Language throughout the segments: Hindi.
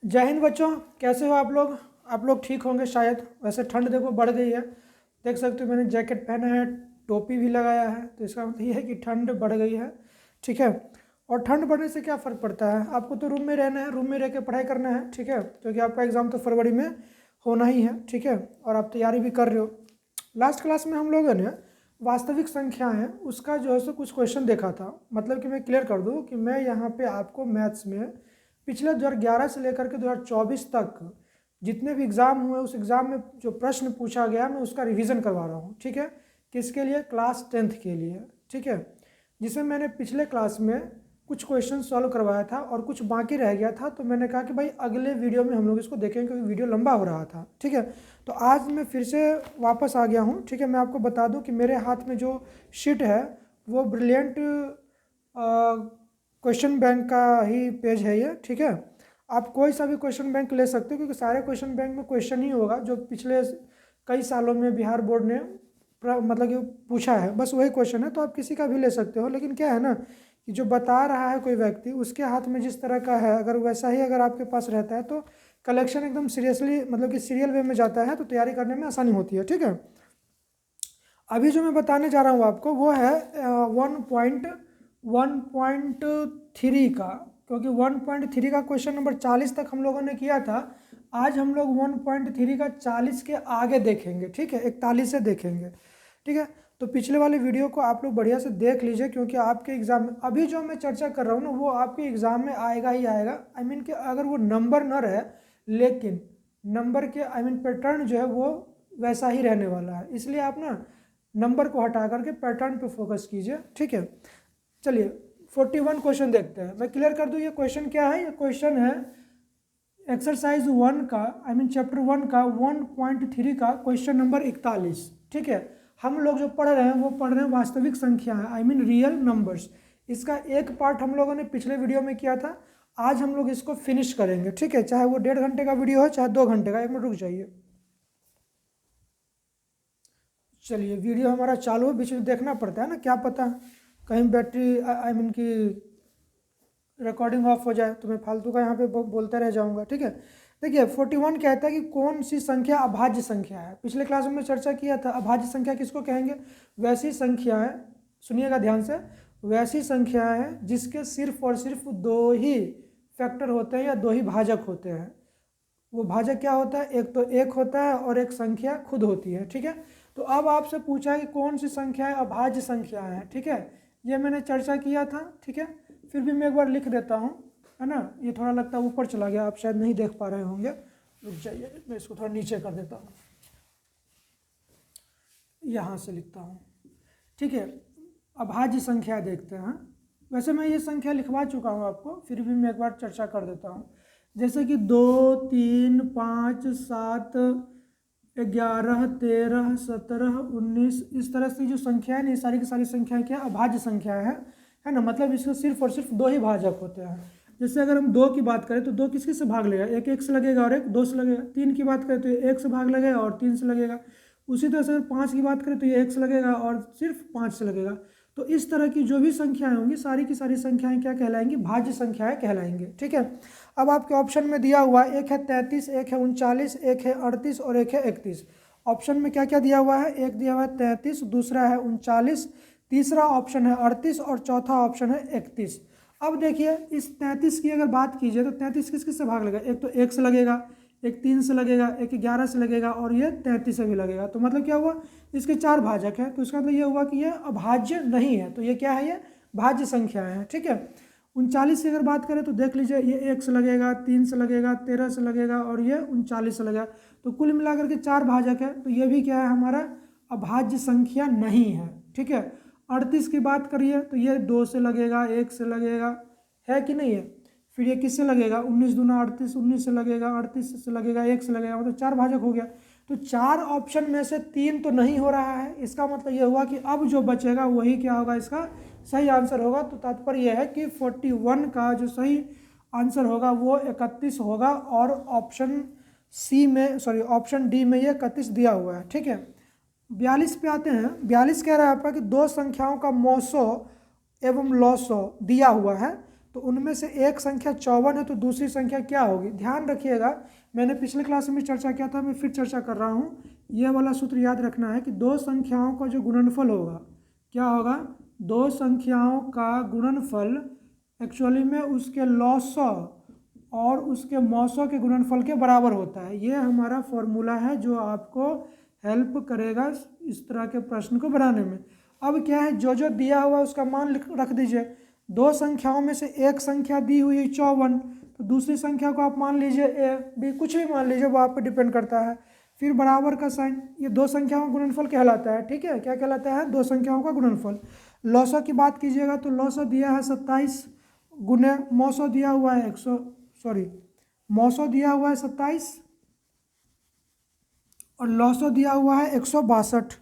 जय हिंद बच्चों, कैसे हो आप लोग? आप लोग ठीक होंगे शायद। वैसे ठंड देखो बढ़ गई है। देख सकते हो मैंने जैकेट पहना है, टोपी भी लगाया है, तो इसका मतलब ये है कि ठंड बढ़ गई है। ठीक है। और ठंड बढ़ने से क्या फ़र्क पड़ता है? आपको तो रूम में रहना है, रूम में रह के पढ़ाई करना है। ठीक है, क्योंकि आपका एग्ज़ाम तो फरवरी में होना ही है। ठीक है, और आप तैयारी भी कर रहे हो। लास्ट क्लास में हम लोगों ने वास्तविक संख्या है उसका जो है सो कुछ क्वेश्चन देखा था। मतलब कि मैं क्लियर कर दूं कि मैं यहाँ पे आपको मैथ्स में पिछले 2011 से लेकर के 2024 तक जितने भी एग्ज़ाम हुए उस एग्ज़ाम में जो प्रश्न पूछा गया मैं उसका रिवीजन करवा रहा हूँ। ठीक है, किसके लिए? क्लास 10th के लिए। ठीक है, जिसमें मैंने पिछले क्लास में कुछ क्वेश्चन सॉल्व करवाया था और कुछ बाकी रह गया था, तो मैंने कहा कि भाई अगले वीडियो में हम लोग इसको देखेंगे क्योंकि वीडियो लंबा हो रहा था। ठीक है, तो आज मैं फिर से वापस आ गया हूँ। ठीक है, मैं आपको बता दूँ कि मेरे हाथ में जो शीट है वो ब्रिलियंट क्वेश्चन बैंक का ही पेज है ये। ठीक है, आप कोई सा भी क्वेश्चन बैंक ले सकते हो क्योंकि सारे क्वेश्चन बैंक में क्वेश्चन ही होगा जो पिछले कई सालों में बिहार बोर्ड ने मतलब कि पूछा है, बस वही क्वेश्चन है। तो आप किसी का भी ले सकते हो, लेकिन क्या है ना कि जो बता रहा है कोई व्यक्ति उसके हाथ में जिस तरह का है अगर वैसा ही अगर आपके पास रहता है तो कलेक्शन एकदम सीरियसली मतलब कि सीरियल वे में जाता है, तो तैयारी करने में आसानी होती है। ठीक है, अभी जो मैं बताने जा रहा हूँ आपको वो है 1.3 का, क्योंकि 1.3 का क्वेश्चन नंबर 40 तक हम लोगों ने किया था। आज हम लोग 1.3 का 40 के आगे देखेंगे। ठीक है, 41 से देखेंगे। ठीक है, तो पिछले वाले वीडियो को आप लोग बढ़िया से देख लीजिए क्योंकि आपके एग्जाम में अभी जो मैं चर्चा कर रहा हूँ ना वो आपके एग्जाम में आएगा ही आएगा। आई मीन कि अगर वो नंबर न रहे लेकिन नंबर के आई मीन पैटर्न जो है वो वैसा ही रहने वाला है, इसलिए आप ना नंबर को हटा करके पैटर्न पे फोकस कीजिए। ठीक है, चलिए 41 क्वेश्चन देखते हैं। मैं क्लियर कर दूं ये क्वेश्चन क्या है। ये क्वेश्चन है एक्सरसाइज 1 का आई मीन चैप्टर 1 का 1.3 का क्वेश्चन नंबर 41। ठीक है, हम लोग जो पढ़ रहे हैं वो पढ़ रहे हैं वास्तविक संख्या है आई मीन रियल नंबर्स। इसका एक पार्ट हम लोगों ने पिछले वीडियो में किया था, आज हम लोग इसको फिनिश करेंगे। ठीक है, चाहे वो 1.5 घंटे का वीडियो हो चाहे 2 घंटे का। 1 मिनट रुक जाइए। चलिए वीडियो हमारा चालू है, बीच में देखना पड़ता है ना, क्या पता कहीं बैटरी आई मीन की रिकॉर्डिंग ऑफ हो जाए तो मैं फालतू का यहाँ पे बोलते रह जाऊँगा। ठीक है, देखिए 41 कहता है कि कौन सी संख्या अभाज्य संख्या है। पिछले क्लास में चर्चा किया था अभाज्य संख्या किसको कहेंगे। वैसी संख्या है, सुनिएगा ध्यान से, वैसी संख्या है जिसके सिर्फ और सिर्फ दो ही फैक्टर होते हैं या दो ही भाजक होते हैं। वो भाजक क्या होता है? एक तो एक होता है और एक संख्या खुद होती है। ठीक है, तो अब आपसे पूछा है कि कौन सी संख्या है अभाज्य संख्या है। ठीक है, ये मैंने चर्चा किया था। ठीक है, फिर भी मैं एक बार लिख देता हूँ, है ना। ये थोड़ा लगता है ऊपर चला गया, आप शायद नहीं देख पा रहे होंगे। रुक जाइए, मैं इसको थोड़ा नीचे कर देता हूँ, यहाँ से लिखता हूँ। ठीक है, अभाज्य संख्या देखते हैं। वैसे मैं ये संख्या लिखवा चुका हूँ आपको, फिर भी मैं एक बार चर्चा कर देता हूँ। जैसे कि 2, 3, 5, 7, 11, 13, 17, 19, इस तरह से जो संख्या है ना, ये सारी की सारी संख्याएं क्या अभाज्य संख्या है ना। मतलब इसके सिर्फ और सिर्फ दो ही भाजक होते हैं। जैसे अगर हम 2 की बात करें तो 2 किस किस से भाग लेगा? एक 1 से लगेगा और एक 2 से लगेगा। 3 की बात करें तो 1 से भाग लगेगा और 3 से लगेगा। उसी तरह से अगर 5 की बात करें तो ये 1 से लगेगा और सिर्फ 5 से लगेगा। तो इस तरह की जो भी संख्याएं होंगी सारी की सारी संख्याएं क्या कहलाएंगी? भाज्य संख्याएं कहलाएंगी। ठीक है, अब आपके ऑप्शन में दिया हुआ एक है 33, एक है 39, एक है 38 और एक है 31। ऑप्शन में क्या क्या दिया हुआ है? एक दिया हुआ है 33, दूसरा है 39, तीसरा ऑप्शन है 38 और चौथा ऑप्शन है 31। अब देखिए इस 33 की अगर बात कीजिए तो 33 किस किस से भाग लगेगा? एक तो 1 से लगेगा, एक 3 से लगेगा, एक 11 से लगेगा और ये 33 से भी लगेगा। तो मतलब क्या हुआ? इसके 4 भाजक हैं, तो इसका मतलब ये हुआ कि ये अभाज्य नहीं है। तो ये क्या है? ये भाज्य संख्या है। ठीक है, 39 की अगर बात करें तो देख लीजिए ये 1 से लगेगा, 3 से लगेगा, 13 से लगेगा और ये 39 से लगेगा। तो कुल मिलाकर के 4 भाजक है, तो ये भी क्या है? हमारा अभाज्य संख्या नहीं है। ठीक है, 38 की बात करिए तो ये 2 से लगेगा, 1 से लगेगा, है कि नहीं है। फिर ये किससे लगेगा? 19 दूना 38, 19 से लगेगा, 38 से लगेगा, 1 से लगेगा, मतलब 4 भाजक हो गया। तो 4 ऑप्शन में से 3 तो नहीं हो रहा है। इसका मतलब ये हुआ कि अब जो बचेगा वही क्या होगा? इसका सही आंसर होगा। तो तात्पर्य यह है कि 41 का जो सही आंसर होगा वो 31 होगा और ऑप्शन सी में ऑप्शन डी में ये 31 दिया हुआ है। ठीक है, 42 पे आते हैं। 42 कह रहा है आपका कि दो संख्याओं का मौसो एवं लौसो दिया हुआ है, तो उनमें से एक संख्या 54 है, तो दूसरी संख्या क्या होगी? ध्यान रखिएगा, मैंने पिछले क्लास में चर्चा किया था, मैं फिर चर्चा कर रहा हूँ। ये वाला सूत्र याद रखना है कि दो संख्याओं का जो गुणनफल होगा, क्या होगा? दो संख्याओं का गुणनफल एक्चुअली में उसके लॉसॉ और उसके मौसों के गुणनफल के बराबर होता है। ये हमारा फॉर्मूला है जो आपको हेल्प करेगा इस तरह के प्रश्न को बनाने में। अब क्या है, जो जो दिया हुआ है उसका मान रख दीजिए। दो संख्याओं में से एक संख्या दी हुई है 54, तो दूसरी संख्या को आप मान लीजिए ए बी, कुछ भी मान लीजिए, वो आप पे डिपेंड करता है। फिर बराबर का साइन, ये दो संख्याओं का गुणनफल कहलाता है। ठीक है, क्या कहलाता है? दो संख्याओं का गुणनफल। लॉसो की बात कीजिएगा तो लॉसो दिया है 27 गुने मौसो दिया हुआ है 100, सॉरी मौसो दिया हुआ है 27 और लॉसो दिया हुआ है 162।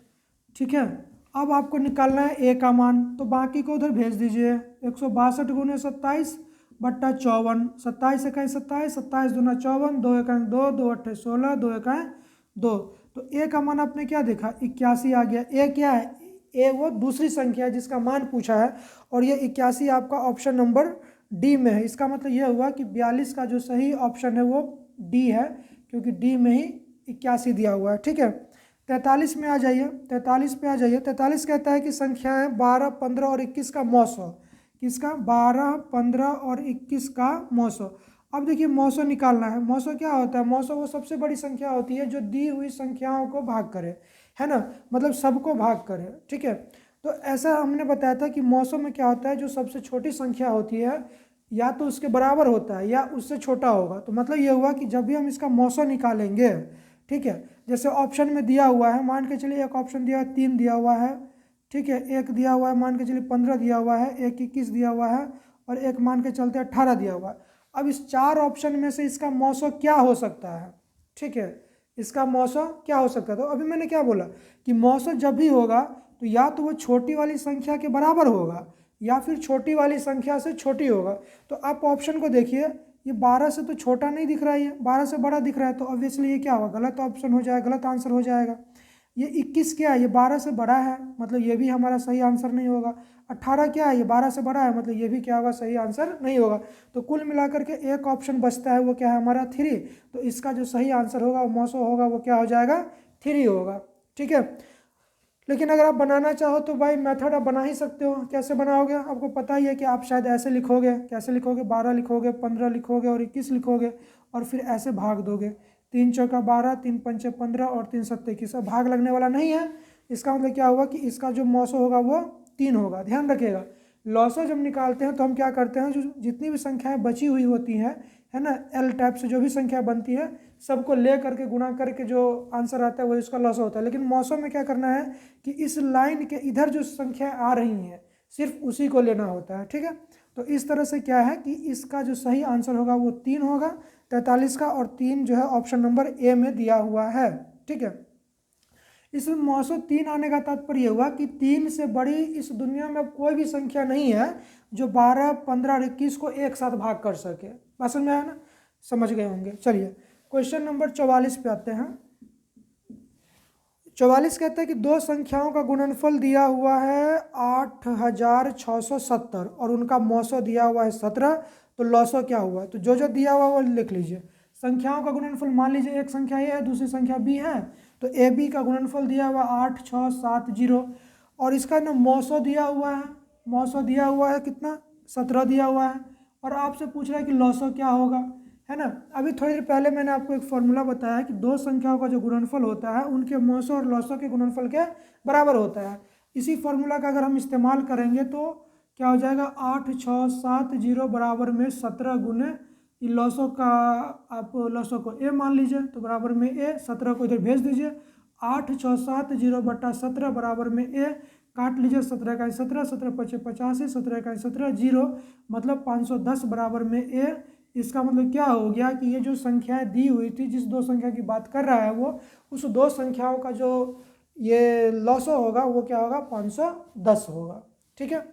ठीक है, अब आपको निकालना है ए का मान, तो बाकी को उधर भेज दीजिए। 162 गुने 27 बट्टा 54, 27 इकाई 27, 27 दूना 54, 2 इकाई 2, 2 अट्ठे 16, 2 इकाई 2। तो ए का मान आपने क्या देखा? 81 आ गया। ए क्या है? ए वो दूसरी संख्या है जिसका मान पूछा है, और ये 81 आपका ऑप्शन नंबर डी में है। इसका मतलब यह हुआ कि 42 का जो सही ऑप्शन है वो डी है, क्योंकि डी में ही 81 दिया हुआ है। ठीक है, 43 में आ जाइए, 43 पे आ जाइए। 43 कहता है कि संख्याएं 12, 15 और 21 का मौसो। किसका? 12, 15 और 21 का मौसो। अब देखिए मौसो निकालना है। मौसो क्या होता है? मौसो वो सबसे बड़ी संख्या होती है जो दी हुई संख्याओं को भाग करे, है ना, मतलब सबको भाग करे। ठीक है, तो ऐसा हमने बताया था कि मौसो में क्या होता है, जो सबसे छोटी संख्या होती है या तो उसके बराबर होता है या उससे छोटा होगा। तो मतलब ये हुआ कि जब भी हम इसका मौसो निकालेंगे, ठीक है, जैसे ऑप्शन में दिया हुआ है, मान के चलिए एक ऑप्शन दिया है 3 दिया हुआ है, ठीक है, एक दिया हुआ है मान के चलिए 15 दिया हुआ है, एक 21 दिया हुआ है, और एक मान के चलते 18 दिया हुआ है। अब इस 4 ऑप्शन में से इसका मौसो क्या हो सकता है? ठीक है, इसका मौसो क्या हो सकता है? तो अभी मैंने क्या बोला कि मौसो जब भी होगा तो या तो वो छोटी वाली संख्या के बराबर होगा या फिर छोटी वाली संख्या से छोटी होगा। तो आप ऑप्शन को देखिए, ये 12 से तो छोटा नहीं दिख रहा है, ये 12 से बड़ा दिख रहा है, तो ऑब्वियसली ये क्या होगा? गलत ऑप्शन हो जाएगा, गलत आंसर हो जाएगा। ये 21 क्या है? ये 12 से बड़ा है, मतलब ये भी हमारा सही आंसर नहीं होगा। 18 क्या है? ये 12 से बड़ा है, मतलब ये भी क्या होगा? सही आंसर नहीं होगा। तो कुल मिलाकर के एक ऑप्शन बचता है, वो क्या है? हमारा 3। तो इसका जो सही आंसर होगा वो मौसो होगा, वो क्या हो जाएगा? 3 होगा। ठीक है, लेकिन अगर आप बनाना चाहो तो भाई मेथड आप बना ही सकते हो। कैसे बनाओगे? आपको पता ही है कि आप शायद ऐसे लिखोगे। कैसे लिखोगे? 12 लिखोगे, 15 लिखोगे और 21 लिखोगे, और फिर ऐसे भाग दोगे। 3 चौका 12, 3 पंचे 15 और 3 सत्ते 21। भाग लगने वाला नहीं है। इसका मतलब क्या होगा कि इसका जो मौसो होगा वो 3 होगा। ध्यान रखिएगा, लॉसो जब निकालते हैं तो हम क्या करते हैं, जो जितनी भी संख्याएं बची हुई होती हैं, है ना, एल टाइप से जो भी संख्या बनती है सबको ले करके गुणा करके जो आंसर आता है वो इसका लॉसो होता है। लेकिन मौसो में क्या करना है कि इस लाइन के इधर जो संख्या आ रही हैं सिर्फ उसी को लेना होता है। ठीक है, तो इस तरह से क्या है कि इसका जो सही आंसर होगा वो 3 होगा 43 का, और 3 जो है ऑप्शन नंबर ए में दिया हुआ है। ठीक है, इसमें मौसो 3 आने का तात्पर्य हुआ कि 3 से बड़ी इस दुनिया में कोई भी संख्या नहीं है जो 12, 15 और 21 को एक साथ भाग कर सके। बात समझ में आया ना? समझ गए होंगे। चलिए क्वेश्चन नंबर 44 पे आते हैं। 44 कहते हैं कि दो संख्याओं का गुणनफल दिया हुआ है 8670 और उनका मौसो दिया हुआ है 17, तो लॉसो क्या हुआ? तो जो जो दिया हुआ वो लिख लीजिए। संख्याओं का गुणनफल, मान लीजिए एक संख्या ए है दूसरी संख्या बी है, तो ए बी का गुणनफल दिया हुआ 8670, और इसका ना मौसो दिया हुआ है। मौसो दिया हुआ है कितना? 17 दिया हुआ है, और आपसे पूछ रहा है कि लॉसो क्या होगा, है ना। अभी थोड़ी देर पहले मैंने आपको एक फॉर्मूला बताया कि दो संख्याओं का जो गुणनफल होता है उनके मौसो और लॉसो के गुणनफल के बराबर होता है। इसी फॉर्मूला का अगर हम इस्तेमाल करेंगे तो क्या हो जाएगा? 8670 बराबर में 17 गुने लॉसो का, आप लॉसो को ए मान लीजिए तो बराबर में ए, 17 को इधर भेज दीजिए। 8670 बट्टा 17 बराबर में ए, काट लीजिए 17 का 17, 17 पचे 85, 17 का 17, 0 मतलब 510 बराबर में ए। इसका मतलब क्या हो गया कि ये जो संख्याएं दी हुई थी, जिस दो संख्या की बात कर रहा है वो, उस दो संख्याओं का जो ये लॉसो होगा वो क्या होगा? 510 होगा। ठीक है,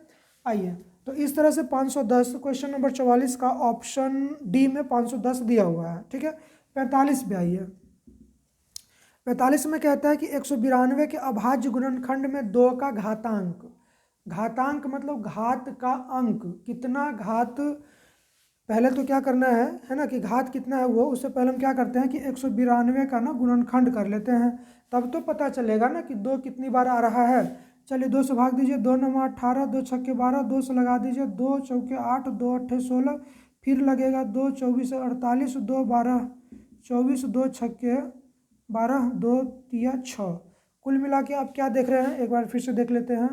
आइए तो इस तरह से 510 क्वेश्चन नंबर 44 का ऑप्शन डी में 510 दिया हुआ है। ठीक है, 45 पे आइए। 45 में कहता है कि 192 के अभाज्य गुणनखंड में 2 का घातांक, घातांक मतलब घात का अंक, कितना घात, पहले तो क्या करना है ना, कि घात कितना है वो, उससे पहले हम क्या करते हैं कि 192 का ना गुणनखंड कर लेते हैं, तब तो पता चलेगा ना कि 2 कितनी बार आ रहा है। चलिए 2 से भाग दीजिए, 2 9 18, 2 छक्के 12, 2 से लगा दीजिए, 2 चौके 8, 2 अट्ठे 16, फिर लगेगा 2 24 48, 2 12 24, 2 छक्के 12, 2 तिया 6, कुल मिला के आप क्या देख रहे हैं, एक बार फिर से देख लेते हैं।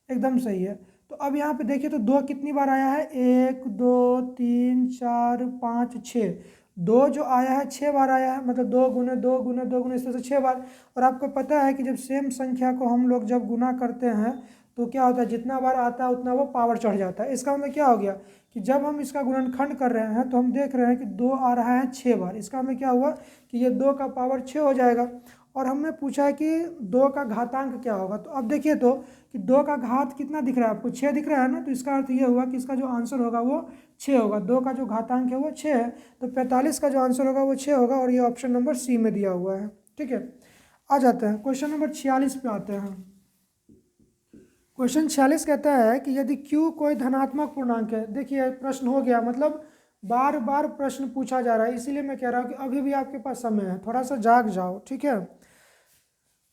एकदम सही है। तो अब यहाँ पे देखिए तो 2 कितनी बार आया है, 1 2 3 4 5 6, 2 जो आया है 6 बार आया है, मतलब 2 गुने 2 गुने 2 गुने इस तरह से 6 बार। और आपको पता है कि जब सेम संख्या को हम लोग जब गुना करते हैं तो क्या होता है, जितना बार आता है उतना वो पावर चढ़ जाता है। इसका मतलब क्या हो गया कि जब हम इसका गुणनखंड कर रहे हैं तो हम देख रहे हैं कि 2 आ रहा है 6 बार, इसका मतलब क्या हुआ कि ये 2 का पावर 6 हो जाएगा। और हमने पूछा है कि 2 का घातांक क्या होगा, तो अब देखिए तो कि 2 का घात कितना दिख रहा है आपको, 6 दिख रहा है ना, तो इसका अर्थ ये हुआ कि इसका जो आंसर होगा वो 6 होगा। 2 का जो घातांक है वो 6 है, तो 45 का जो आंसर होगा वो 6 होगा, और ये ऑप्शन नंबर सी में दिया हुआ है। ठीक है, आ जाते हैं क्वेश्चन नंबर 46 पे आते हैं। क्वेश्चन 46 कहता है कि यदि q कोई धनात्मक पूर्णांक है, देखिए प्रश्न हो गया, मतलब बार बार प्रश्न पूछा जा रहा है, इसीलिए मैं कह रहा हूँ कि अभी भी आपके पास समय है, थोड़ा सा जाग जाओ। ठीक है,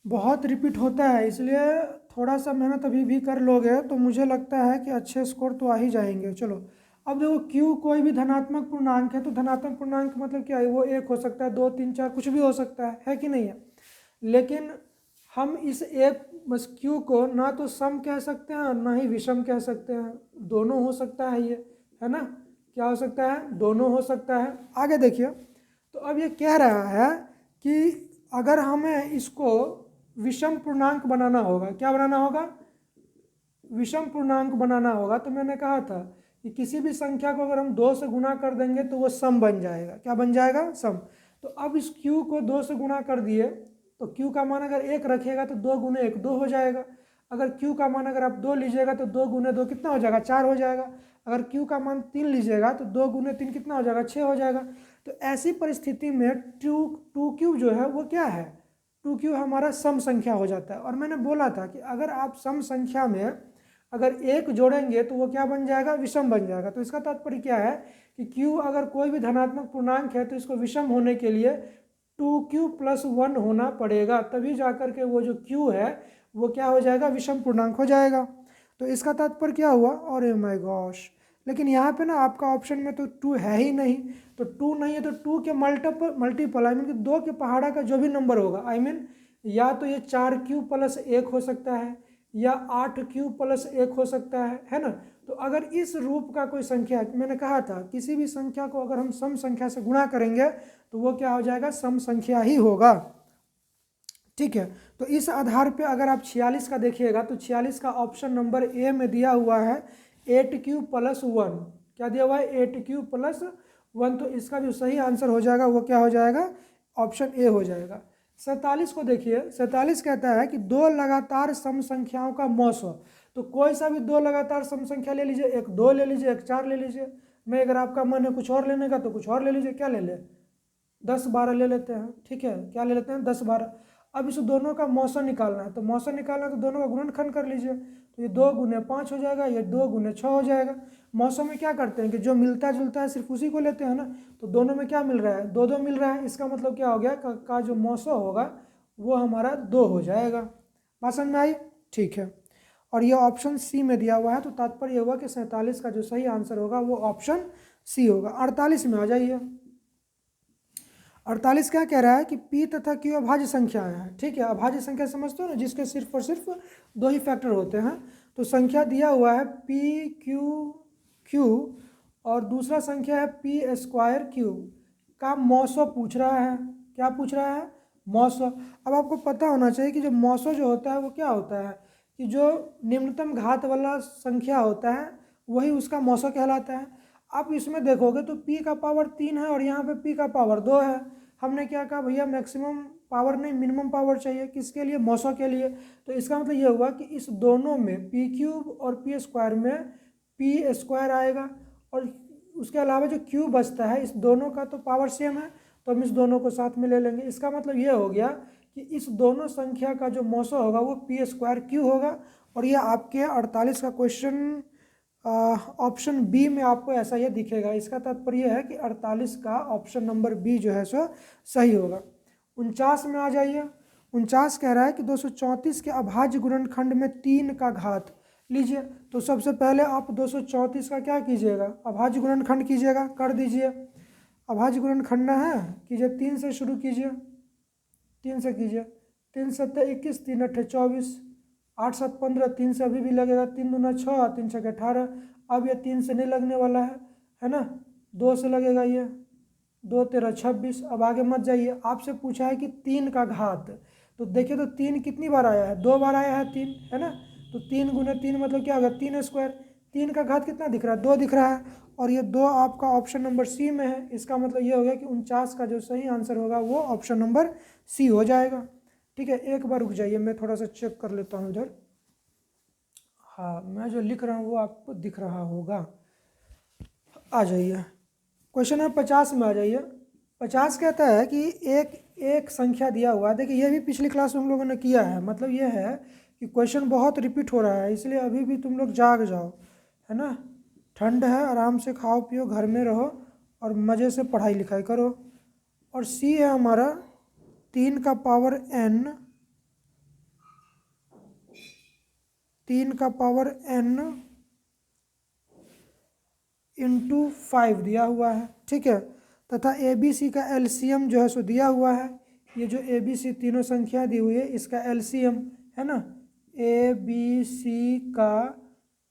बहुत रिपीट होता है, इसलिए थोड़ा सा मेहनत अभी भी कर लोगे तो मुझे लगता है कि अच्छे स्कोर तो आ ही जाएंगे। चलो अब देखो, q कोई भी धनात्मक पूर्णांक है, तो धनात्मक पूर्णांक मतलब क्या है, वो 1 हो सकता है, 2 3 4 कुछ भी हो सकता है कि नहीं है। लेकिन हम इस एक बस q को ना तो सम कह सकते हैं ना ही विषम कह सकते हैं, दोनों हो सकता है, ये है ना, क्या हो सकता है, दोनों हो सकता है। आगे देखिए, तो अब ये कह रहा है कि अगर हमें इसको विषम पूर्णांक बनाना होगा, क्या बनाना होगा, विषम पूर्णांक बनाना होगा, तो मैंने कहा था कि किसी भी संख्या को अगर हम 2 से गुना कर देंगे तो वो सम बन जाएगा। क्या बन जाएगा, सम। तो अब इस q को 2 से गुना कर दिए, तो q का मान अगर 1 रखिएगा तो 2 गुने 1 2 हो जाएगा। अगर q का मान अगर आप 2 लीजिएगा तो 2 गुने 2 कितना हो जाएगा, 4 हो जाएगा। अगर q का मान 3 लीजिएगा तो 2 गुने 3 कितना हो जाएगा, 6 हो जाएगा। तो ऐसी परिस्थिति में 2q जो है वो क्या है, 2q हमारा सम संख्या हो जाता है। और मैंने बोला था कि अगर आप सम संख्या में अगर 1 जोड़ेंगे तो वो क्या बन जाएगा, विषम बन जाएगा। तो इसका तात्पर्य क्या है कि q अगर कोई भी धनात्मक पूर्णांक है तो इसको विषम होने के लिए 2q + 1 होना पड़ेगा, तभी जाकर के वो जो q है वो क्या हो जाएगा, विषम पूर्णांक हो जाएगा। तो इसका तात्पर्य क्या हुआ, और माय गॉश, लेकिन यहाँ पे ना आपका ऑप्शन में तो 2 है ही नहीं, तो 2 नहीं है तो 2 के मल्टीपल आई मीन कि 2 के पहाड़ा का जो भी नंबर होगा, आई मीन या तो ये 4q + 1 हो सकता है या 8q + 1 हो सकता है ना। तो अगर इस रूप का कोई संख्या, मैंने कहा था किसी भी संख्या को अगर हम सम संख्या से गुणा करेंगे तो वो क्या हो जाएगा, सम संख्या ही होगा। ठीक है, तो इस आधार पे अगर आप 46 का देखिएगा तो 46 का ऑप्शन नंबर ए में दिया हुआ है 8q + 1, क्या दिया हुआ है, 8q + 1, तो इसका जो सही आंसर हो जाएगा वो क्या हो जाएगा, ऑप्शन ए हो जाएगा। 47 को देखिए, 47 कहता है कि 2 लगातार सम संख्याओं का मौसम, तो कोई सा भी 2 लगातार सम संख्या ले लीजिए, एक 2 ले लीजिए, एक 4 ले लीजिए, मैं अगर आपका मन है कुछ और लेने का तो कुछ और ले लीजिए, क्या ले ले, 10 12 ले लेते हैं। ठीक है, क्या ले लेते हैं, 10 12। अब इस दोनों का मौसम निकालना है, तो मौसम निकालना है तो दोनों का गुणनखंड कर लीजिए, तो ये 2 गुने 5 हो जाएगा, ये 2 गुने 6 हो जाएगा। मौसम में क्या करते हैं कि जो मिलता जुलता है सिर्फ उसी को लेते हैं ना, तो दोनों में क्या मिल रहा है, 2 2 मिल रहा है, इसका मतलब क्या हो गया का जो मौसम होगा वो हमारा 2 हो जाएगा। बात समझ में आई, ठीक है। और ये ऑप्शन सी में दिया हुआ है, तो तात्पर्य हुआ कि 47 का जो सही आंसर होगा वो ऑप्शन सी होगा। 48 में आ जाइए। 48 क्या कह रहा है कि p तथा q अभाज्य संख्याएं हैं। ठीक है, अभाज्य संख्या समझते हो ना, जिसके सिर्फ और सिर्फ 2 ही फैक्टर होते हैं। तो संख्या दिया हुआ है p q q और दूसरा संख्या है p² q का मौसो पूछ रहा है। क्या पूछ रहा है, मौसो। अब आपको पता होना चाहिए कि जो मौसो जो होता है वो क्या होता है कि जो निम्नतम घात वाला संख्या होता है वही उसका मौसो कहलाता है। आप इसमें देखोगे तो p का पावर 3 है और यहाँ पे p का पावर 2 है। हमने क्या कहा, भैया मैक्सिमम पावर नहीं मिनिमम पावर चाहिए, किसके लिए, मौसो के लिए। तो इसका मतलब ये हुआ कि इस दोनों में p³ और p² में p² आएगा, और उसके अलावा जो q बचता है इस दोनों का तो पावर सेम है, तो हम इस दोनों को साथ में ले लेंगे। इसका मतलब ये हो गया कि इस दोनों संख्या का जो मौसा होगा वो p² होगा। और ये आपके 48 का क्वेश्चन ऑप्शन बी में आपको ऐसा ये दिखेगा। इसका तात्पर्य है कि 48 का ऑप्शन नंबर बी जो है सो सही होगा। 49 में आ जाइए। 49 कह रहा है कि 234 के अभाज्य गुणनखंड में 3 का घात लीजिए। तो सबसे पहले आप 234 का क्या कीजिएगा, अभाज्य गुणनखंड कीजिएगा। कर दीजिए, अभाज्य गुणनखंड है, कीजिए 3 से शुरू कीजिए, 3 से कीजिए। 3 7 21, 3 8 24, 8 7 15, 3 से अभी भी लगेगा, 3 दूना 6, 3 6 18। अब ये 3 से नहीं लगने वाला है ना, 2 से लगेगा, ये 2 13 26। अब आगे मत जाइए, आपसे पूछा है कि 3 का घात। तो देखिए तो 3 कितनी बार आया है, 2 बार आया है 3, है ना। तो 3 गुना 3 मतलब क्या होगा, 3²। 3 का घात कितना दिख रहा है, 2 दिख रहा है। और ये 2 आपका ऑप्शन नंबर सी में है। इसका मतलब ये हो गया कि 49 का जो सही आंसर होगा वो ऑप्शन नंबर सी हो जाएगा। ठीक है, एक बार रुक जाइए, मैं थोड़ा सा चेक कर लेता हूँ इधर। हाँ, मैं जो लिख रहा हूँ वो आपको दिख रहा होगा। आ जाइए, क्वेश्चन नंबर 50 में आ जाइए। 50 कहता है कि एक संख्या दिया हुआ है। देखिए ये भी पिछली क्लास में हम लोगों ने किया है। मतलब ये है कि क्वेश्चन बहुत रिपीट हो रहा है, इसलिए अभी भी तुम लोग जाग जाओ, है ना। ठंड है, आराम से खाओ पियो, घर में रहो और मज़े से पढ़ाई लिखाई करो। और सी है हमारा 3 का पावर n, 3 का पावर n इंटू 5 दिया हुआ है। ठीक है, तथा ए बी सी का एलसीएम जो है सो दिया हुआ है। ये जो ए बी सी तीनों संख्या दी हुई है इसका एलसीएम है ना, ए बी सी का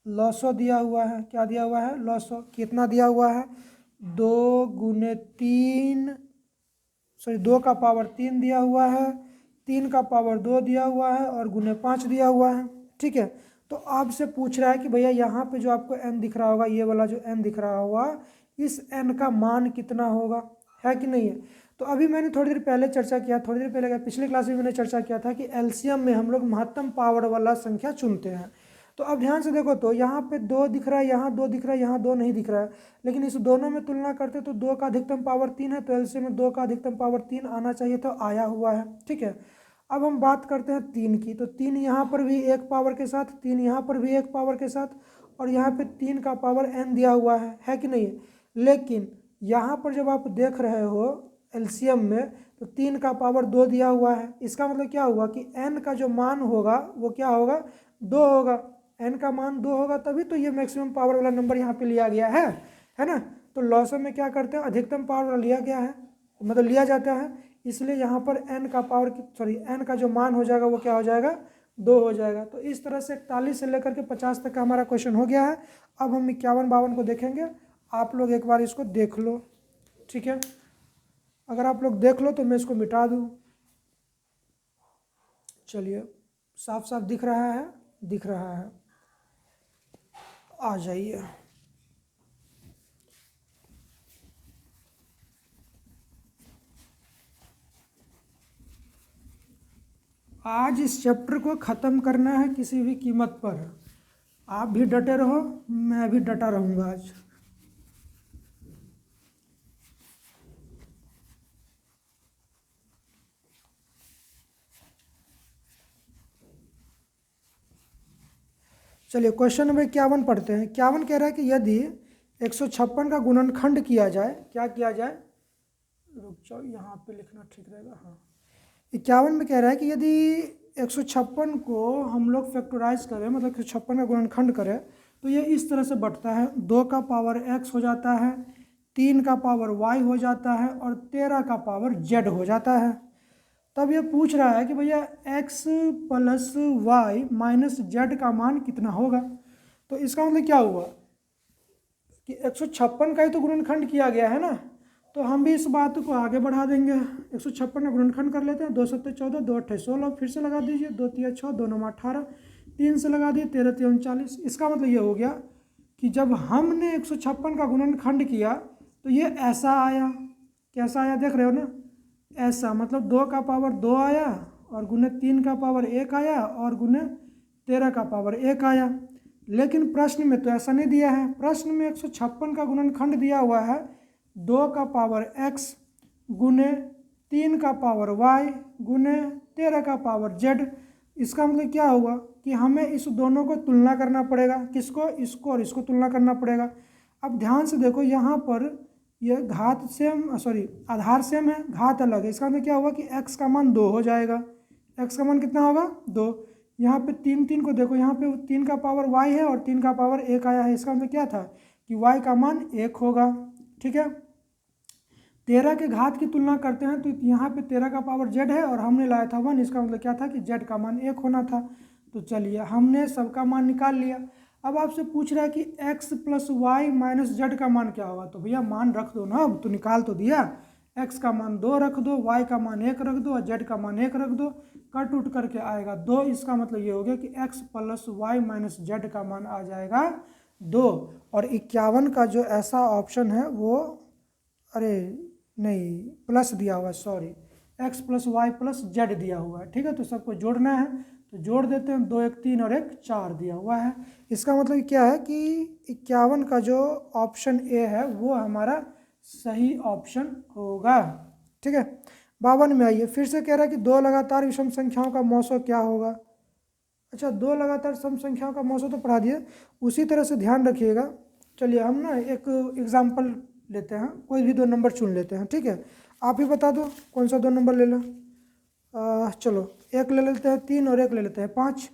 लॉसो दिया हुआ है। क्या दिया हुआ है, लॉसो। कितना दिया हुआ है, 2 गुने 3, सॉरी 2 का पावर 3 दिया हुआ है, 3 का पावर 2 दिया हुआ है और गुने 5 दिया हुआ है। ठीक है, तो आपसे पूछ रहा है कि भैया यहाँ पे जो आपको n दिख रहा होगा, ये वाला जो n दिख रहा होगा, इस n का मान कितना होगा, है कि नहीं है। तो अभी मैंने थोड़ी देर पहले चर्चा किया, थोड़ी देर पहले पिछली क्लास में मैंने चर्चा किया था कि एलसीएम में हम लोग महत्तम पावर वाला संख्या चुनते हैं। तो अब ध्यान से देखो, तो यहाँ पे 2 दिख रहा है, यहाँ 2 दिख रहा है, यहाँ 2 नहीं दिख रहा है। लेकिन इस दोनों में तुलना करते तो 2 का अधिकतम पावर 3 है, तो एलसीएम में 2 का अधिकतम पावर 3 आना चाहिए, तो आया हुआ है। ठीक है, अब हम बात करते हैं 3 की। तो 3 यहाँ पर भी 1 पावर के साथ, 3 यहाँ पर भी 1 पावर के साथ, और यहाँ पे 3 का पावर n दिया हुआ है कि नहीं है। लेकिन यहाँ पर जब आप देख रहे हो एलसीएम में, तो 3 का पावर 2 दिया हुआ है। इसका मतलब क्या हुआ कि n का जो मान होगा वो क्या होगा, 2 होगा। n का मान 2 होगा, तभी तो ये मैक्सिमम पावर वाला नंबर यहाँ पे लिया गया है ना। तो लॉसो में क्या करते हैं, अधिकतम पावर वाला लिया गया है, मतलब लिया जाता है, इसलिए यहाँ पर n का पावर n का जो मान हो जाएगा वो क्या हो जाएगा, 2 हो जाएगा। तो इस तरह से 41 से लेकर के 50 तक का हमारा क्वेश्चन हो गया है। अब हम 51 52 को देखेंगे। आप लोग एक बार इसको देख लो, ठीक है। अगर आप लोग देख लो तो मैं इसको मिटा दूँ। चलिए, साफ साफ दिख रहा है, दिख रहा है। आ जाइए, आज इस चैप्टर को ख़त्म करना है किसी भी कीमत पर। आप भी डटे रहो, मैं भी डटा रहूँगा आज। चलिए क्वेश्चन नंबर 51 पढ़ते हैं। 51 कह रहा है कि यदि 156 का गुणनखंड किया जाए, क्या किया जाए, रुक जाओ यहाँ पे लिखना ठीक रहेगा। हाँ, 51 में कह रहा है कि यदि 156 को हम लोग फैक्टराइज करें, मतलब 156 का गुणनखंड करें, तो ये इस तरह से बढ़ता है। 2 का पावर x हो जाता है, 3 का पावर y हो जाता है और 13 का पावर z हो जाता है। तब ये पूछ रहा है कि भैया x plus y minus z का मान कितना होगा। तो इसका मतलब क्या हुआ कि 156 का ही तो गुणनखंड किया गया है ना, तो हम भी इस बात को आगे बढ़ा देंगे। 156 का गुणनखंड कर लेते हैं। 2 7 14, 2 8 16, फिर से लगा दीजिए, 2 3 6, 2 9 18, 3 से लगा दिए 13 3 39। इसका मतलब ये हो गया कि जब हमने 156 का गुणनखंड किया तो ये ऐसा आया। कैसा आया देख रहे हो ना, ऐसा, मतलब 2 का पावर 2 आया और गुने 3 का पावर 1 आया और गुने 13 का पावर 1 आया। लेकिन प्रश्न में तो ऐसा नहीं दिया है। प्रश्न में 156 का गुणनखंड दिया हुआ है 2 का पावर x गुने 3 का पावर y गुने 13 का पावर z। इसका मतलब क्या होगा कि हमें इस दोनों को तुलना करना पड़ेगा, किसको, इसको और इसको तुलना करना पड़ेगा। अब ध्यान से देखो यहाँ पर यह घात सेम, सॉरी आधार सेम है, घात अलग है। इसका मतलब क्या होगा कि x का मान 2 हो जाएगा। x का मान कितना होगा 2। यहाँ पे 3 को देखो, यहाँ पे 3 का पावर y है और 3 का पावर 1 आया है। इसका मतलब क्या था कि y का मान 1 होगा। ठीक है, 13 के घात की तुलना करते हैं तो यहाँ पे 13 का पावर z है और हमने लाया था 1। इसका मतलब क्या था कि z का मान 1 होना था। तो चलिए हमने सबका मान निकाल लिया। अब आपसे पूछ रहा है कि x plus y minus z का मान क्या होगा। तो भैया मान रख दो ना, अब तो निकाल तो दिया। x का मान 2 रख दो, y का मान 1 रख दो और z का मान 1 रख दो, कट उठ करके आएगा 2। इसका मतलब ये हो गया कि x plus y minus z का मान आ जाएगा 2। और 51 का जो ऐसा ऑप्शन है वो, अरे नहीं प्लस दिया हुआ है, sorry, x plus y plus z दिया हुआ है। ठीक है, तो सबको जोड़ना है तो जोड़ देते हैं, 2 1 3 और 1 4 दिया हुआ है। इसका मतलब क्या है कि 51 का जो ऑप्शन ए है वो हमारा सही ऑप्शन होगा। ठीक है, 52 में आइए, फिर से कह रहा है कि 2 लगातार विषम संख्याओं का मौसो क्या होगा। अच्छा, 2 लगातार सम संख्याओं का मौसो तो पढ़ा दिए, उसी तरह से ध्यान रखिएगा। चलिए हम ना एक एग्जाम्पल लेते हैं, कोई भी 2 नंबर चुन लेते हैं। ठीक है, आप ही बता दो कौन सा 2 नंबर ले लो। चलो एक ले लेते हैं 3 और एक ले लेते हैं 5,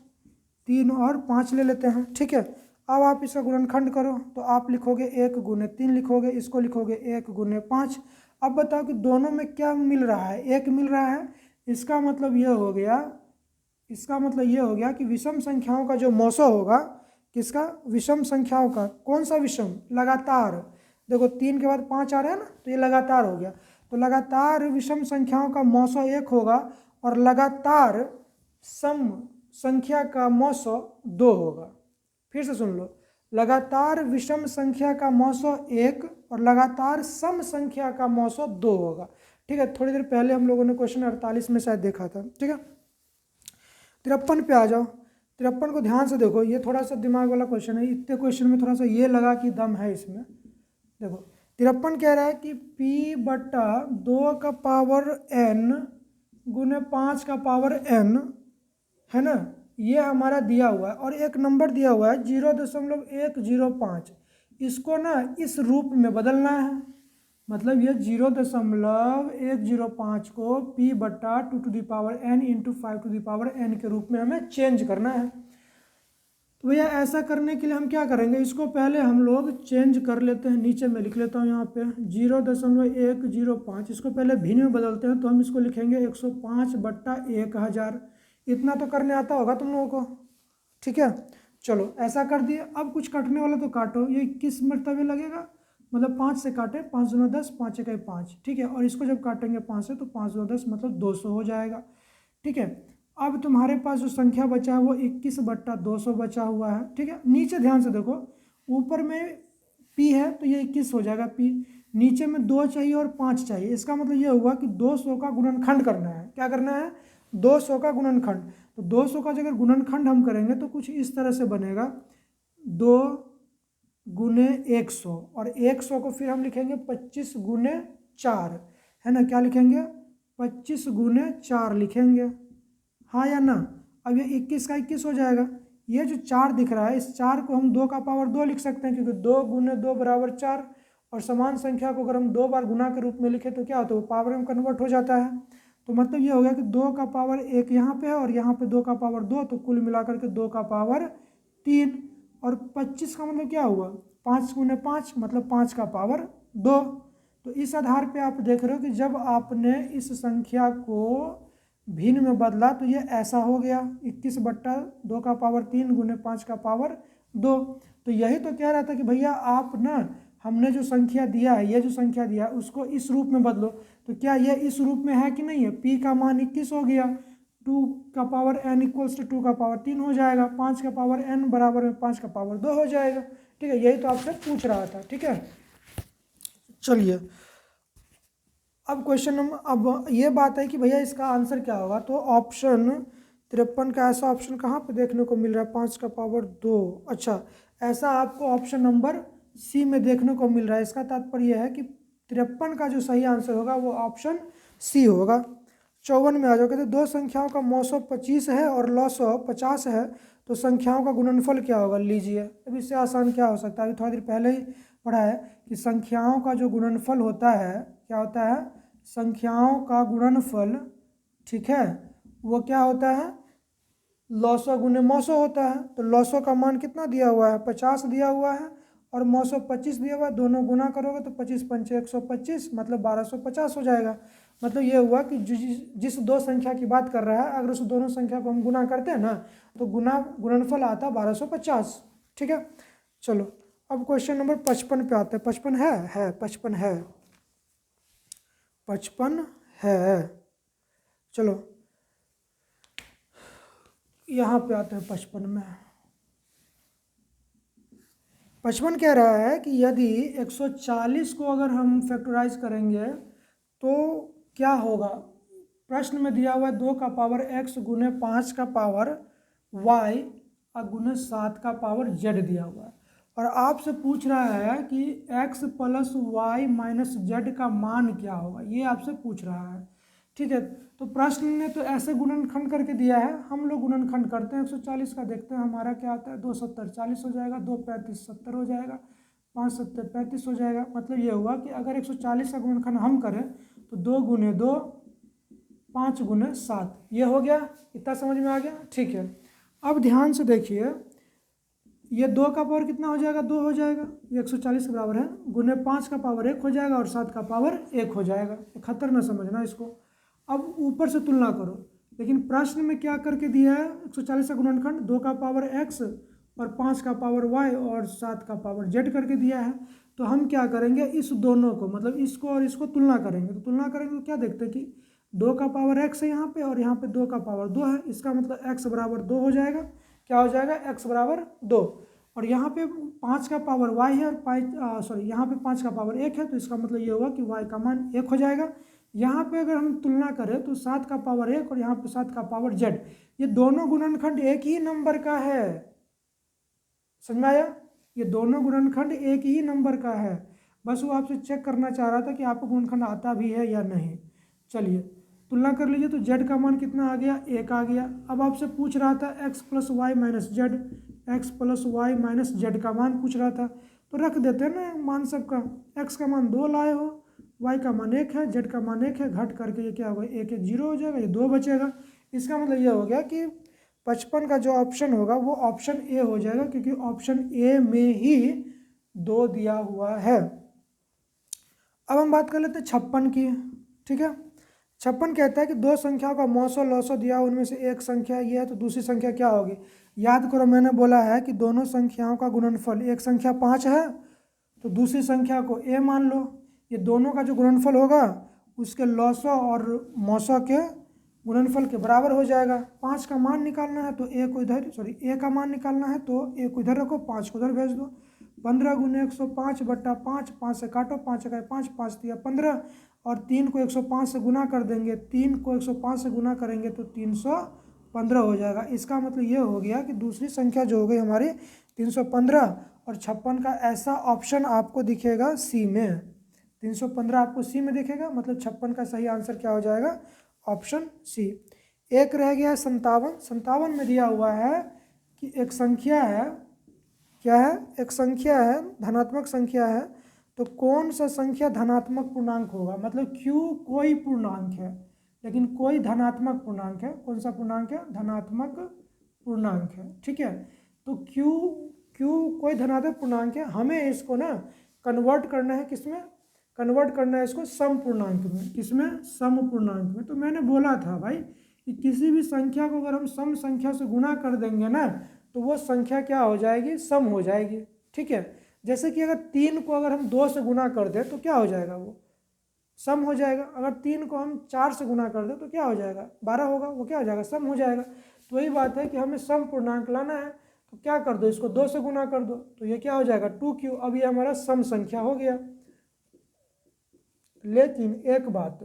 3 और 5 ले लेते हैं। ठीक है, अब आप इसका गुणनखंड करो तो आप लिखोगे 1 गुने 3 लिखोगे, इसको लिखोगे 1 गुने 5। अब बताओ कि दोनों में क्या मिल रहा है, 1 मिल रहा है। इसका मतलब ये हो गया, इसका मतलब ये हो गया कि विषम संख्याओं का जो मौसो होगा, किसका, विषम संख्याओं का। कौन सा विषम, लगातार। देखो 3 के बाद 5 आ रहा है ना, तो ये लगातार हो गया। तो लगातार विषम संख्याओं का मौसो 1 होगा और लगातार सम संख्या का मौसो 2 होगा। फिर से सुन लो, लगातार विषम संख्या का मौसो 1 और लगातार सम संख्या का मौसो 2 होगा। ठीक है, थोड़ी देर पहले हम लोगों ने क्वेश्चन 48 में शायद देखा था। ठीक है, 53 पे आ जाओ। 53 को ध्यान से देखो, ये थोड़ा सा दिमाग वाला क्वेश्चन है। इतने क्वेश्चन में थोड़ा सा ये लगा कि दम है इसमें। देखो 53 कह रहा है कि p बटा 2 का पावर n गुने 5 का पावर n है ना, ये हमारा दिया हुआ है और एक नंबर दिया हुआ है 0.105। इसको ना इस रूप में बदलना है। मतलब ये 0.105 को p बटा 2 to the power n into 5 to the power n के रूप में हमें चेंज करना है। तो भैया ऐसा करने के लिए हम क्या करेंगे, इसको पहले हम लोग चेंज कर लेते हैं। नीचे मैं लिख लेता हूँ यहाँ पे 0.105, इसको पहले भिन्न में बदलते हैं। तो हम इसको लिखेंगे 105 बट्टा 1000। इतना तो करने आता होगा तुम लोगों को। ठीक है, चलो ऐसा कर दिए। अब कुछ कटने वाला तो काटो, ये किस मरतबे लगेगा, मतलब 5 से काटे, 5 दूना 10, 5 1 5। ठीक है, और इसको जब काटेंगे 5 से तो 5 दूना 10 मतलब 200 हो जाएगा। ठीक है, अब तुम्हारे पास जो संख्या बचा है वो 21 बट्टा 200 बचा हुआ है। ठीक है, नीचे ध्यान से देखो, ऊपर में p है तो ये 21 हो जाएगा p, नीचे में 2 चाहिए और 5 चाहिए। इसका मतलब ये हुआ कि 200 का गुणनखंड करना है। क्या करना है, 200 का गुणनखंड। तो 200 का अगर गुणनखंड हम करेंगे तो कुछ इस तरह से बनेगा, 2 गुने 100 और 100 को फिर हम लिखेंगे 25 गुने 4, है ना। क्या लिखेंगे, 25 गुने 4 लिखेंगे, हाँ या ना। अब ये 21 का 21 हो जाएगा। ये जो 4 दिख रहा है, इस 4 को हम 2 का पावर 2 लिख सकते हैं, क्योंकि 2 गुने 2 बराबर 4। और समान संख्या को अगर हम 2 बार गुना के रूप में लिखे तो क्या होता है, वो पावर में कन्वर्ट हो जाता है। तो मतलब ये हो गया कि 2 का पावर 1 यहाँ पे है और यहाँ पे 2 का पावर 2, तो कुल मिलाकर के 2 का पावर 3। और 25 का मतलब क्या हुआ, 5 गुने 5 मतलब 5 का पावर 2। तो इस आधार पे आप देख रहे हो कि जब आपने इस संख्या को भिन्न में बदला तो ये ऐसा हो गया, 21 बट्टा 2 का पावर 3 गुने 5 का पावर 2। तो यही तो कह रहा था कि भैया आप ना, हमने जो संख्या दिया है, ये जो संख्या दिया है उसको इस रूप में बदलो। तो क्या ये इस रूप में है कि नहीं है, p का मान 21 हो गया, 2 का पावर n इक्वल्स टू 2 का पावर 3 हो जाएगा, 5 का पावर n बराबर में 5 का पावर 2 हो जाएगा। ठीक है, यही तो आपसे पूछ रहा था। ठीक है, चलिए अब क्वेश्चन नंबर, अब ये बात है कि भैया इसका आंसर क्या होगा। तो ऑप्शन 53 का ऐसा ऑप्शन कहाँ पे देखने को मिल रहा है, 5 का पावर 2। अच्छा, ऐसा आपको ऑप्शन नंबर सी में देखने को मिल रहा है। इसका तात्पर्य है कि 53 का जो सही आंसर होगा वो ऑप्शन सी होगा। 54 में आ जाओ, कहते दो संख्याओं का मौसो 25 है और लौसो 50 है, तो संख्याओं का गुणनफल क्या होगा, लीजिए। अब इससे आसान क्या हो सकता है, अभी थोड़ी देर पहले ही पढ़ा है कि संख्याओं का जो गुणनफल होता है क्या होता है, संख्याओं का गुणनफल, ठीक है, वो क्या होता है, लौसो गुने मौसो होता है। तो लौसो का मान कितना दिया हुआ है, 50 दिया हुआ है, और मौसो 25 दिया हुआ है, दोनों गुना करोगे तो 25 पंचे 125, मतलब 1250 हो जाएगा। मतलब ये हुआ कि जिस दो संख्या की बात कर रहा है, अगर उस दोनों संख्या को हम गुना करते हैं ना, तो गुणनफल आता है 1250। ठीक है, चलो अब क्वेश्चन नंबर 55 पे आते हैं। 55 है 55 है 55 है। चलो यहाँ पे आते हैं 55 में। 55 कह रहा है कि यदि 140 को अगर हम फैक्टराइज करेंगे तो क्या होगा। प्रश्न में दिया हुआ है 2 का पावर x गुने 5 का पावर y और गुने 7 का पावर z दिया हुआ है, और आपसे पूछ रहा है कि x plus y minus z का मान क्या होगा, ये आपसे पूछ रहा है। ठीक है, तो प्रश्न ने तो ऐसे गुणनखंड करके दिया है, हम लोग गुणनखंड करते हैं। 140 का देखते हैं हमारा क्या आता है, 2 7 40 हो जाएगा, 2 35 70 हो जाएगा, 5 7 35 हो जाएगा। मतलब ये हुआ कि अगर 140 का गुणनखंड हम करें तो 2 गुने 2 5 गुने 7, ये हो गया। इतना समझ में आ गया, ठीक है। अब ध्यान से देखिए, ये 2 का पावर कितना हो जाएगा, 2 हो जाएगा, ये 140 के बराबर है, गुने 5 का पावर 1 हो जाएगा और 7 का पावर 1 हो जाएगा। खतर ना समझना इसको। अब ऊपर से तुलना करो, लेकिन प्रश्न में क्या करके दिया है, 140 का गुणनखंड 2 का पावर x और 5 का पावर y और 7 का पावर z करके दिया है। तो हम क्या करेंगे, इस दोनों को, मतलब इसको और इसको तुलना करेंगे। तो तुलना करेंगे तो क्या देखते हैं कि 2 का पावर x है यहाँ पे, और यहाँ पे 2 का पावर 2 है, इसका मतलब x बराबर 2 हो जाएगा। क्या हो जाएगा, x बराबर 2। और यहाँ पे 5 का पावर y है और यहाँ पे 5 का पावर 1 है, तो इसका मतलब ये होगा कि y का मान 1 हो जाएगा। यहाँ पे अगर हम तुलना करें तो 7 का पावर 1 और यहाँ पे 7 का पावर z, ये दोनों गुणनखंड एक ही नंबर का है। समझ में आया, ये दोनों गुणनखंड एक ही नंबर का है। बस वो आपसे चेक करना चाह रहा था कि आपको गुणनखंड आता भी है या नहीं। चलिए तुलना कर लीजिए, तो z का मान कितना आ गया, 1 आ गया। अब आपसे पूछ रहा था x plus y minus z, x plus y minus z का मान पूछ रहा था, तो रख देते हैं ना मान सबका। x का मान 2 लाए हो, y का मान 1 है, z का मान 1 है, घट करके ये क्या होगा, 1 1 0 हो जाएगा, ये 2 बचेगा। इसका मतलब ये हो गया कि 55 का जो ऑप्शन होगा वो ऑप्शन ए हो जाएगा, क्योंकि ऑप्शन ए में ही 2 दिया हुआ है। अब हम बात कर लेते हैं 56 की। ठीक है, 56 कहता है कि दो संख्याओं का मौसो लौसो दिया, उनमें से एक संख्या ये है तो दूसरी संख्या क्या होगी। याद करो मैंने बोला है कि दोनों संख्याओं का गुणनफल, एक संख्या 5 है तो दूसरी संख्या को a मान लो, ये दोनों का जो गुणनफल होगा उसके लौसो और मौसो के गुणनफल के बराबर हो जाएगा। 5 का मान निकालना है तो a को इधर, a का मान निकालना है तो a को इधर रखो, 5 को उधर भेज दो। 15 गुने 105 बट्टा 5, 5 से काटो, 5 इकाई 5, 5 दिया 15, और 3 को 105 से गुना कर देंगे, 3 को 105 से गुना करेंगे तो 315 हो जाएगा। इसका मतलब ये हो गया कि दूसरी संख्या जो हो गई हमारी 315, और 56 का ऐसा ऑप्शन आपको दिखेगा सी में। 315 आपको सी में दिखेगा, मतलब 56 का सही आंसर क्या हो जाएगा, ऑप्शन सी। एक रह गया है 57। 57 में दिया हुआ है कि एक संख्या है, क्या है, एक संख्या है, धनात्मक संख्या है, तो कौन सा संख्या धनात्मक पूर्णांक होगा। मतलब q कोई पूर्णांक है, लेकिन कोई धनात्मक पूर्णांक है। कौन सा पूर्णांक है, धनात्मक पूर्णांक है। ठीक है, तो q कोई धनात्मक पूर्णांक है, हमें इसको ना कन्वर्ट करना है, किसमें कन्वर्ट करना है इसको, सम पूर्णांक में। किसमें, सम पूर्णांक में। तो मैंने बोला था भाई कि किसी भी संख्या को अगर हम सम संख्या से गुना कर देंगे ना, तो वो संख्या क्या हो जाएगी, सम हो जाएगी। ठीक है, जैसे कि अगर 3 को अगर हम 2 से गुना कर दें तो क्या हो जाएगा, वो सम हो जाएगा। अगर 3 को हम 4 से गुना कर दें तो क्या हो जाएगा, 12 होगा, वो क्या हो जाएगा, सम हो जाएगा। तो वही बात है कि हमें सम पूर्णांक लाना है, तो क्या कर दो, इसको 2 से गुना कर दो, तो ये क्या हो जाएगा, 2q। अब ये हमारा सम संख्या हो गया। लेकिन एक बात,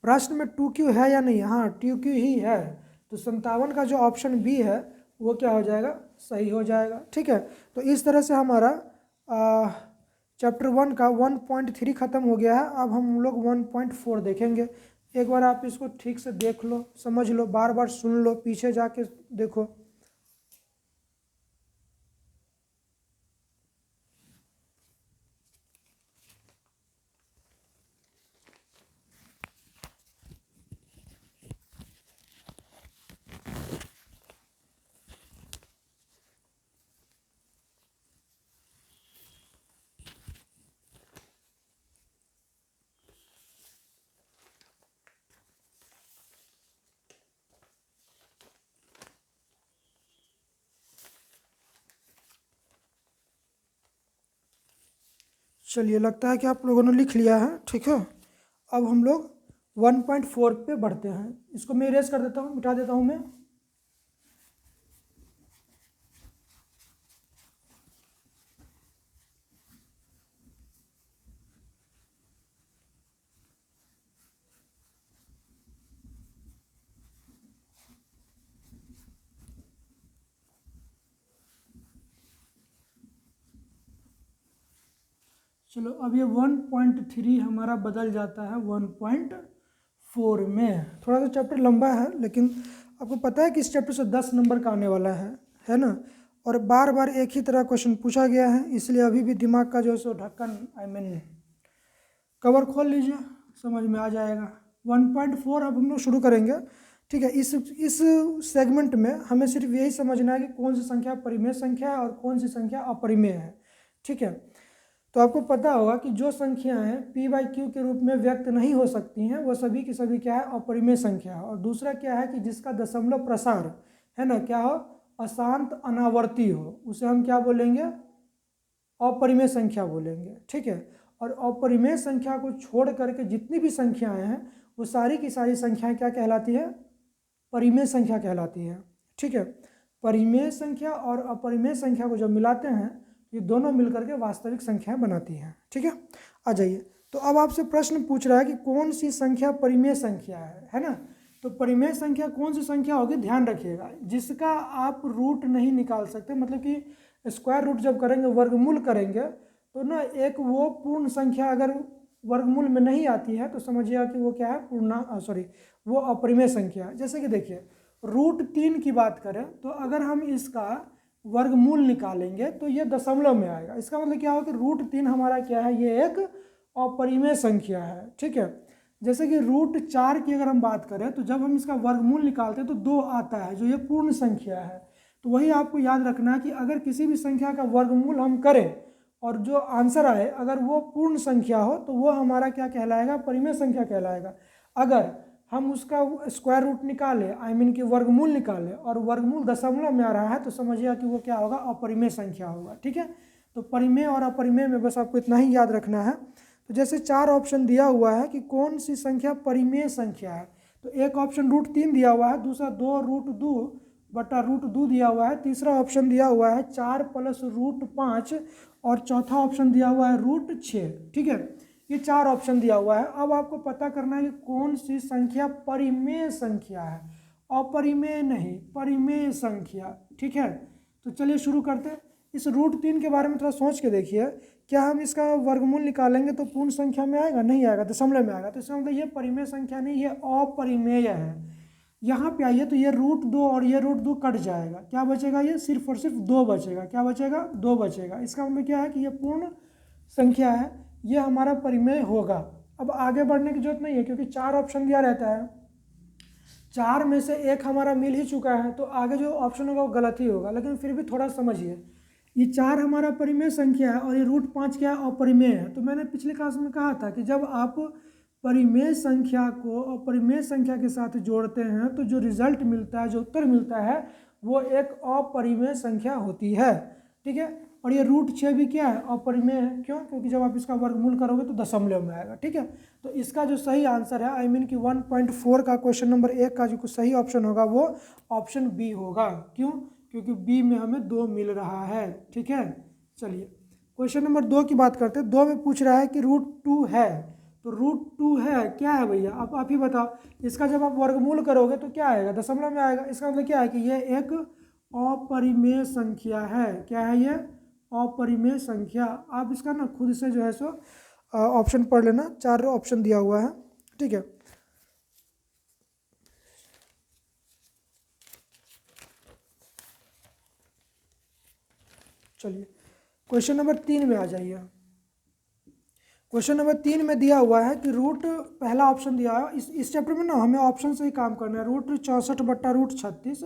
प्रश्न में 2q है या नहीं, हाँ 2q ही है, तो 57 का जो ऑप्शन बी है वो क्या हो जाएगा, सही हो जाएगा। ठीक है, तो इस तरह से हमारा चैप्टर 1 का 1.3 ख़त्म हो गया है। अब हम लोग 1.4 देखेंगे। एक बार आप इसको ठीक से देख लो, समझ लो, बार बार सुन लो, पीछे जाके देखो। चलिए, लगता है कि आप लोगों ने लिख लिया है, ठीक है। अब हम लोग 1.4 पे बढ़ते हैं। इसको मैं इरेज कर देता हूँ, मिटा देता हूँ मैं। चलो, अब ये 1.3 हमारा बदल जाता है 1.4 में। थोड़ा सा चैप्टर लंबा है, लेकिन आपको पता है कि इस चैप्टर से 10 नंबर का आने वाला है ना। और बार बार एक ही तरह क्वेश्चन पूछा गया है, इसलिए अभी भी दिमाग का जो है सो ढक्कन कवर खोल लीजिए, समझ में आ जाएगा। 1.4 अब हम लोग शुरू करेंगे, ठीक है। इस सेगमेंट में हमें सिर्फ यही समझना है कि कौन सी संख्या परिमेय संख्या है और कौन सी संख्या अपरिमेय है, ठीक है। तो आपको पता होगा कि जो संख्याएं p/q के रूप में व्यक्त नहीं हो सकती हैं वो सभी की सभी क्या है, अपरिमेय संख्या है। और दूसरा क्या है कि जिसका दशमलव प्रसार है ना, क्या हो, अशांत अनावर्ती हो, उसे हम क्या बोलेंगे, अपरिमेय संख्या बोलेंगे, ठीक है। और अपरिमेय संख्या को छोड़ करके जितनी भी संख्याएं हैं वो सारी की सारी संख्याएं क्या कहलाती है, परिमेय संख्या कहलाती है, ठीक है। परिमेय संख्या और अपरिमेय संख्या को जब मिलाते हैं ये दोनों मिलकर के वास्तविक संख्याएं बनाती हैं, ठीक है। आ जाइए, तो अब आपसे प्रश्न पूछ रहा है कि कौन सी संख्या परिमेय संख्या है ना। तो परिमेय संख्या कौन सी संख्या होगी, ध्यान रखिएगा, जिसका आप रूट नहीं निकाल सकते, मतलब कि स्क्वायर रूट जब करेंगे, वर्गमूल करेंगे, तो ना एक वो पूर्ण संख्या अगर वर्गमूल में नहीं आती है तो समझिएगा कि वो क्या है, वो अपरिमेय संख्या। जैसे कि देखिए, √3 की बात करें तो अगर हम इसका वर्गमूल निकालेंगे तो ये दशमलव में आएगा। इसका मतलब क्या होगा कि √3 हमारा क्या है, ये एक अपरिमेय संख्या है, ठीक है। जैसे कि √4 की अगर हम बात करें तो जब हम इसका वर्गमूल निकालते हैं तो 2 आता है, जो ये पूर्ण संख्या है। तो वही आपको याद रखना है कि अगर किसी भी संख्या का वर्गमूल हम करें और जो आंसर आए अगर वो पूर्ण संख्या हो तो वो हमारा क्या कहलाएगा, परिमेय संख्या कहलाएगा। अगर हम उसका स्क्वायर रूट निकालें, कि वर्गमूल निकालें और वर्गमूल दशमलव में आ रहा है तो समझिएगा कि वो क्या होगा, अपरिमेय संख्या होगा, ठीक है। तो परिमेय और अपरिमेय में बस आपको इतना ही याद रखना है। तो जैसे 4 ऑप्शन दिया हुआ है कि कौन सी संख्या परिमेय संख्या है, तो एक ऑप्शन √3 दिया हुआ है, दूसरा 2√2/√2 दिया हुआ है, तीसरा ऑप्शन दिया हुआ है 4 + √5 और चौथा ऑप्शन दिया हुआ है √6, ठीक है। ये 4 ऑप्शन दिया हुआ है। अब आपको पता करना है कि कौन सी संख्या परिमेय संख्या है, अपरिमेय नहीं, परिमेय संख्या, ठीक है। तो चलिए शुरू करते हैं। इस √3 के बारे में थोड़ा सोच के देखिए, क्या हम इसका वर्गमूल निकालेंगे तो पूर्ण संख्या में आएगा, नहीं आएगा, दशमलव में आएगा। तो इसका मतलब ये परिमेय संख्या नहीं, ये अपरिमेय है। यहाँ पे आइए तो ये √2 और ये √2 कट जाएगा, क्या बचेगा, ये सिर्फ और सिर्फ 2 बचेगा। क्या बचेगा, 2 बचेगा। इसका मतलब क्या है कि ये पूर्ण संख्या है, ये हमारा परिमेय होगा। अब आगे बढ़ने की जरूरत नहीं है क्योंकि 4 ऑप्शन दिया रहता है, 4 में से एक हमारा मिल ही चुका है, तो आगे जो ऑप्शन होगा वो गलत ही होगा। लेकिन फिर भी थोड़ा समझिए, ये 4 हमारा परिमेय संख्या है और ये √5 क्या है, अपरिमेय है। तो मैंने पिछले क्लास में कहा था कि जब आप परिमेय संख्या को अपरिमेय संख्या के साथ जोड़ते हैं तो जो रिजल्ट मिलता है, जो उत्तर मिलता है, वो एक अपरिमेय संख्या होती है, ठीक है। और ये √6 भी क्या है, अपरिमेय है। क्यों, क्योंकि जब आप इसका वर्गमूल करोगे तो दशमलव में आएगा, ठीक है। तो इसका जो सही आंसर है, कि 1.4 का क्वेश्चन नंबर 1 का जो सही ऑप्शन होगा वो ऑप्शन बी होगा। क्यों, क्योंकि बी में हमें 2 मिल रहा है, ठीक है। चलिए क्वेश्चन नंबर 2 की बात करते हैं। 2 में पूछ रहा है कि √2 है, तो √2 है क्या है भैया, आप ही बताओ। इसका जब आप वर्गमूल करोगे तो क्या आएगा, दशमलव में आएगा। इसका मतलब क्या है कि ये एक अपरिमेय संख्या है। क्या है ये, अपरिमेय संख्या। आप इसका ना खुद से जो है सो ऑप्शन पढ़ लेना, 4 ऑप्शन दिया हुआ है, ठीक है। चलिए क्वेश्चन नंबर 3 में आ जाइए। क्वेश्चन नंबर 3 में दिया हुआ है कि रूट, पहला ऑप्शन दिया है, इस चैप्टर में ना हमें ऑप्शन से ही काम करना है। रूट 64/√36,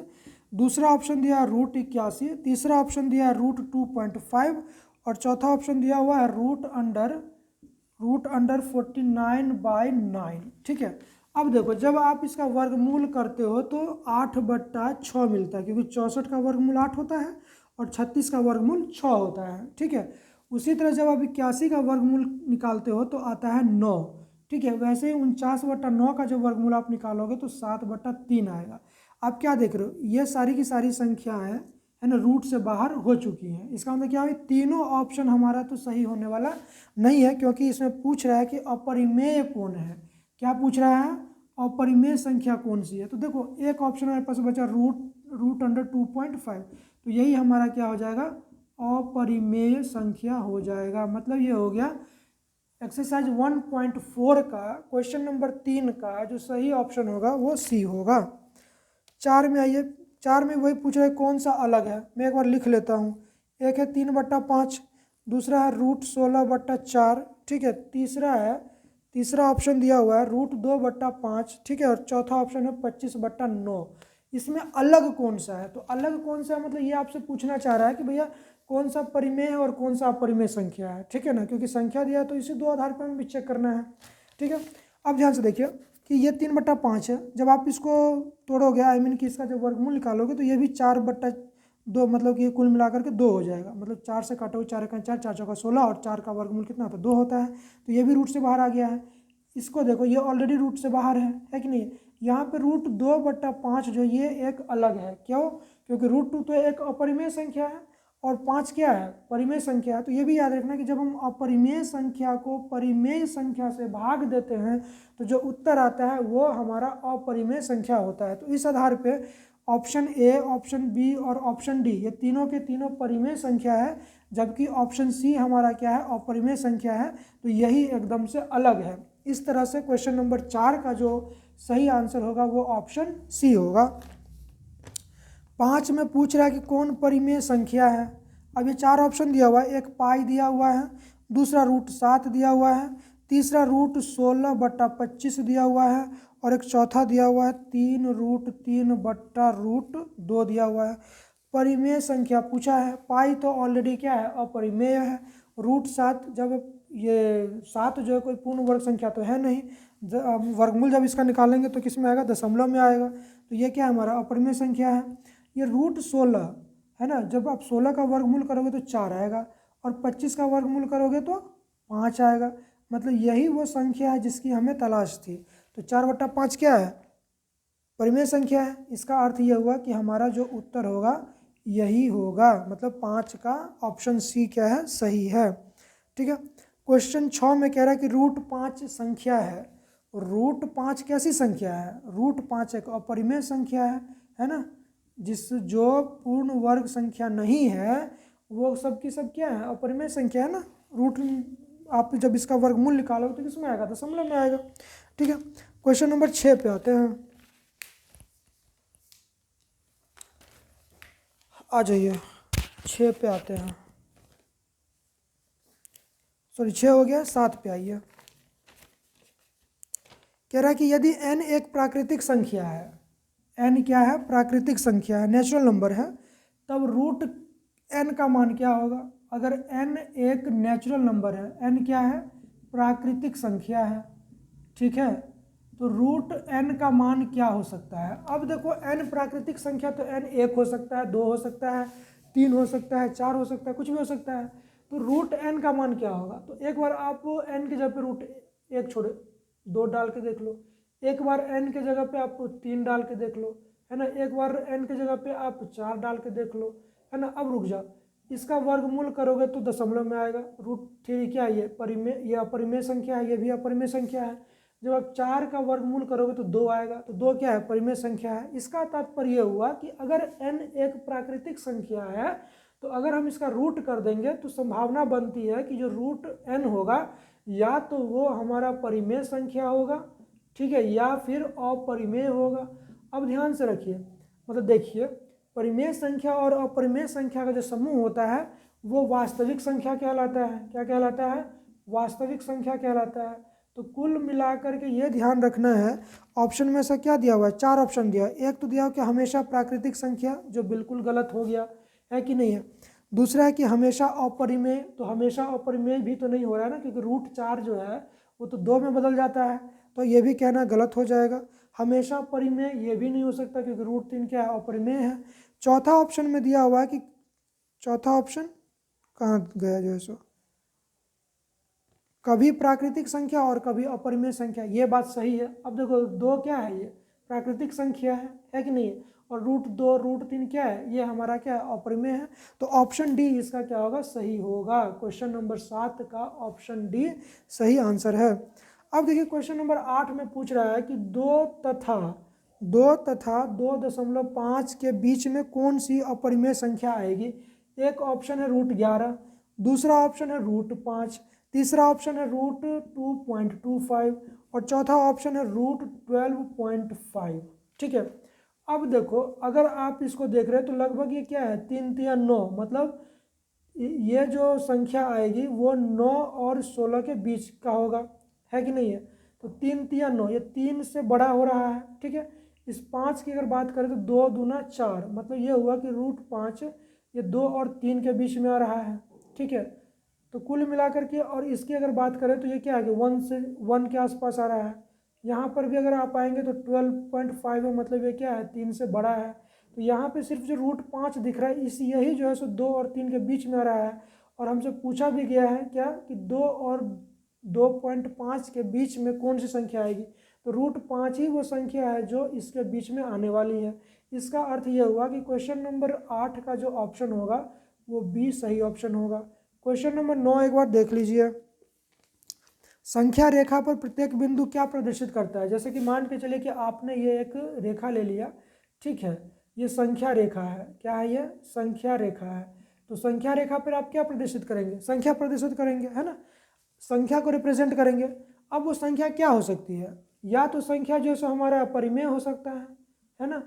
दूसरा ऑप्शन दिया है √81, तीसरा ऑप्शन दिया है √2.5 और चौथा ऑप्शन दिया हुआ है रूट अंडर 49/9, ठीक है। अब देखो जब आप इसका वर्गमूल करते हो तो 8/6 मिलता है, क्योंकि 64 का वर्गमूल 8 होता है और 36 का वर्गमूल 6 होता है, ठीक है। उसी तरह जब आप 81 का वर्गमूल निकालते हो तो आता है 9, ठीक है। वैसे ही 49/9 का जो वर्गमूल आप निकालोगे तो 7/3 आएगा। आप क्या देख रहे हो, ये सारी की सारी संख्याएं है ना रूट से बाहर हो चुकी हैं। इसका मतलब क्या है, तीनों ऑप्शन हमारा तो सही होने वाला नहीं है, क्योंकि इसमें पूछ रहा है कि अपरिमेय कौन है। क्या पूछ रहा है, अपरिमेय संख्या कौन सी है। तो देखो एक ऑप्शन हमारे पास बचा रूट अंडर 2.5, तो यही हमारा क्या हो जाएगा, अपरिमेय संख्या हो जाएगा। मतलब ये हो गया एक्सरसाइज 1.4 का क्वेश्चन नंबर 3 का जो सही ऑप्शन होगा वो सी होगा। 4 में आइए, 4 में वही पूछ रहा है कौन सा अलग है। मैं एक बार लिख लेता हूँ। एक है 3/5, दूसरा है √16/4, ठीक है। तीसरा ऑप्शन दिया हुआ है √2/5, ठीक है। और चौथा ऑप्शन है 25/9। इसमें अलग कौन सा है, तो अलग कौन सा है मतलब ये आपसे पूछना चाह रहा है कि भैया कौन सा परिमेय है और कौन सा अपरिमेय संख्या है, ठीक है ना। क्योंकि संख्या दिया तो इसी 2 आधार पर हमें भी चेक करना है, ठीक है। अब ध्यान से देखिए कि ये 3/5 है। जब आप इसको तोड़ोगे, आई मीन कि इसका जब वर्गमूल निकालोगे तो ये भी 4/2, मतलब कि कुल मिलाकर के 2 हो जाएगा। मतलब 4 से काटोगे, 4 का 4, 4 चौका 16 और 4 का वर्गमूल कितना होता है, 2 होता है। तो ये भी रूट से बाहर आ गया है। इसको देखो ये ऑलरेडी रूट से बाहर है कि नहीं। यहाँ पे √2/5 जो ये एक अलग है, क्यों, क्योंकि √2 तो एक अपरिमेय संख्या है और 5 क्या है, परिमेय संख्या है। तो ये भी याद रखना कि जब हम अपरिमेय संख्या को परिमेय संख्या से भाग देते हैं तो जो उत्तर आता है वो हमारा अपरिमेय संख्या होता है। तो इस आधार पे ऑप्शन ए, ऑप्शन बी और ऑप्शन डी ये तीनों के तीनों परिमेय संख्या है, जबकि ऑप्शन सी हमारा क्या है, अपरिमेय संख्या है। तो यही एकदम से अलग है। इस तरह से क्वेश्चन नंबर 4 का जो सही आंसर होगा वो ऑप्शन सी होगा। 5 में पूछ रहा है कि कौन परिमेय संख्या है। अब ये 4 ऑप्शन दिया हुआ है, एक पाई दिया हुआ है, दूसरा √7 दिया हुआ है, तीसरा √16/25 दिया हुआ है और एक चौथा दिया हुआ है 3√3/√2 दिया हुआ है। परिमेय संख्या पूछा है, पाई तो ऑलरेडी क्या है, अपरिमेय है। √7 जब ये 7 जो है कोई पूर्ण वर्ग संख्या तो है नहीं, वर्गमूल जब इसका निकालेंगे तो किस में आएगा, दशमलव में आएगा। तो ये क्या है, हमारा अपरिमेय संख्या है। ये √16 है ना, जब आप 16 का वर्गमूल करोगे तो 4 आएगा और 25 का वर्गमूल करोगे तो 5 आएगा। मतलब यही वो संख्या है जिसकी हमें तलाश थी। तो 4/5 क्या है, परिमेय संख्या है। इसका अर्थ यह हुआ कि हमारा जो उत्तर होगा यही होगा। मतलब 5 का ऑप्शन सी क्या है, सही है, ठीक है। क्वेश्चन 6 में कह रहा है कि √5 संख्या है। √5 कैसी संख्या है, √5 एक अपरिमेय संख्या है ना, जो पूर्ण वर्ग संख्या नहीं है वो सब की सब क्या है, अपरिमेय संख्या है ना। रूट आप जब इसका वर्गमूल निकालोगे तो किसमें आएगा, दशमलव में आएगा, ठीक है। क्वेश्चन नंबर 6 पे आते हैं। आ जाइए 6 पे आते हैं, सॉरी 6 हो गया, 7 पे आइए। कह रहा है कि यदि n एक प्राकृतिक संख्या है, n क्या है, प्राकृतिक संख्या है, नेचुरल नंबर है, तब √n का मान क्या होगा। अगर n एक नेचुरल नंबर है, n क्या है, प्राकृतिक संख्या है, ठीक है, तो √n का मान क्या हो सकता है। अब देखो n प्राकृतिक संख्या तो n 1 हो सकता है, 2 हो सकता है, 3 हो सकता है, 4 हो सकता है, कुछ भी हो सकता है। तो √n का मान क्या होगा। तो एक बार आप n की जगह पे √1 छोड़े 2 डाल के देख लो, एक बार n के जगह पे आप 3 डाल के देख लो, है ना, एक बार n के जगह पे आप 4 डाल के देख लो, है ना। अब रुक जाओ, इसका वर्गमूल करोगे तो दशमलव में आएगा। √3 क्या है, ये परिमेय, ये अपरिमेय संख्या है, ये भी अपरिमेय संख्या है। जब आप 4 का वर्गमूल करोगे तो 2 आएगा, तो 2 क्या है, परिमेय संख्या है। इसका तात्पर्य हुआ कि अगर n एक प्राकृतिक संख्या है तो अगर हम इसका रूट कर देंगे तो संभावना बनती है कि जो रूट n होगा या तो वो हमारा परिमेय संख्या होगा, ठीक है, या फिर अपरिमेय होगा। अब ध्यान से रखिए, मतलब देखिए, परिमेय संख्या और अपरिमेय संख्या का जो समूह होता है वो वास्तविक संख्या कहलाता है। क्या कहलाता है? वास्तविक संख्या कहलाता है। तो कुल मिलाकर के ये ध्यान रखना है, ऑप्शन में से क्या दिया हुआ है? 4 ऑप्शन दिया है। एक तो दिया हो कि हमेशा प्राकृतिक संख्या, जो बिल्कुल गलत हो गया है कि नहीं है। दूसरा है कि हमेशा अपरिमेय, तो हमेशा अपरिमेय भी तो नहीं हो रहा है ना, क्योंकि रूट 4 जो है वो तो 2 में बदल जाता है, तो ये भी कहना गलत हो जाएगा। हमेशा परिमेय ये भी नहीं हो सकता क्योंकि रूट 3 क्या है? अपरिमेय है। चौथा ऑप्शन में दिया हुआ है कि, चौथा ऑप्शन कहाँ गया जो है सो, कभी प्राकृतिक संख्या और कभी अपरिमेय संख्या, ये बात सही है। अब देखो 2 क्या है? ये प्राकृतिक संख्या है कि नहीं? और रूट 2 रूट 3 क्या है? ये हमारा क्या है? अपरिमेय है। तो ऑप्शन डी इसका क्या होगा? सही होगा। क्वेश्चन नंबर 7 का ऑप्शन डी सही आंसर है। अब देखिए क्वेश्चन नंबर 8 में पूछ रहा है कि 2 तथा 2.5 के बीच में कौन सी अपरिमेय संख्या आएगी? एक ऑप्शन है रूट 11, दूसरा ऑप्शन है रूट 5, तीसरा ऑप्शन है रूट 2.25 और चौथा ऑप्शन है रूट 12.5। ठीक है, अब देखो अगर आप इसको देख रहे हैं तो लगभग ये क्या है? 3 3 9, मतलब ये जो संख्या आएगी वो 9 और 16 के बीच का होगा, है कि नहीं है? तो 3 3 9, ये 3 से बड़ा हो रहा है। ठीक है, इस 5 की अगर बात करें तो 2 दूना 4, मतलब ये हुआ कि रूट 5 ये 2 और 3 के बीच में आ रहा है। ठीक है, तो कुल मिलाकर के, और इसकी अगर बात करें तो ये क्या है कि 1 के आसपास आ रहा है। यहाँ पर भी अगर आप आएंगे तो 12.5 है, मतलब ये क्या है? 3 से बड़ा है। तो यहाँ पे सिर्फ जो रूट 5 दिख रहा है इस यही जो है सो 2 और 3 के बीच में आ रहा है। और हमसे पूछा भी गया है क्या कि 2 और 2.5 के बीच में कौन सी संख्या आएगी? तो रूट 5 ही वो संख्या है जो इसके बीच में आने वाली है। इसका अर्थ यह हुआ कि क्वेश्चन नंबर 8 का जो ऑप्शन होगा वो बी सही ऑप्शन होगा। क्वेश्चन नंबर 9 एक बार देख लीजिए। संख्या रेखा पर प्रत्येक बिंदु क्या प्रदर्शित करता है? जैसे कि मान के चलिए कि आपने ये एक रेखा ले लिया, ठीक है, ये संख्या रेखा है। क्या है ये? संख्या रेखा है। तो संख्या रेखा पर आप क्या प्रदर्शित करेंगे? संख्या प्रदर्शित करेंगे, है ना, संख्या को रिप्रेजेंट करेंगे। अब वो संख्या क्या हो सकती है? या तो संख्या जो है हमारा परिमेय हो सकता है ना,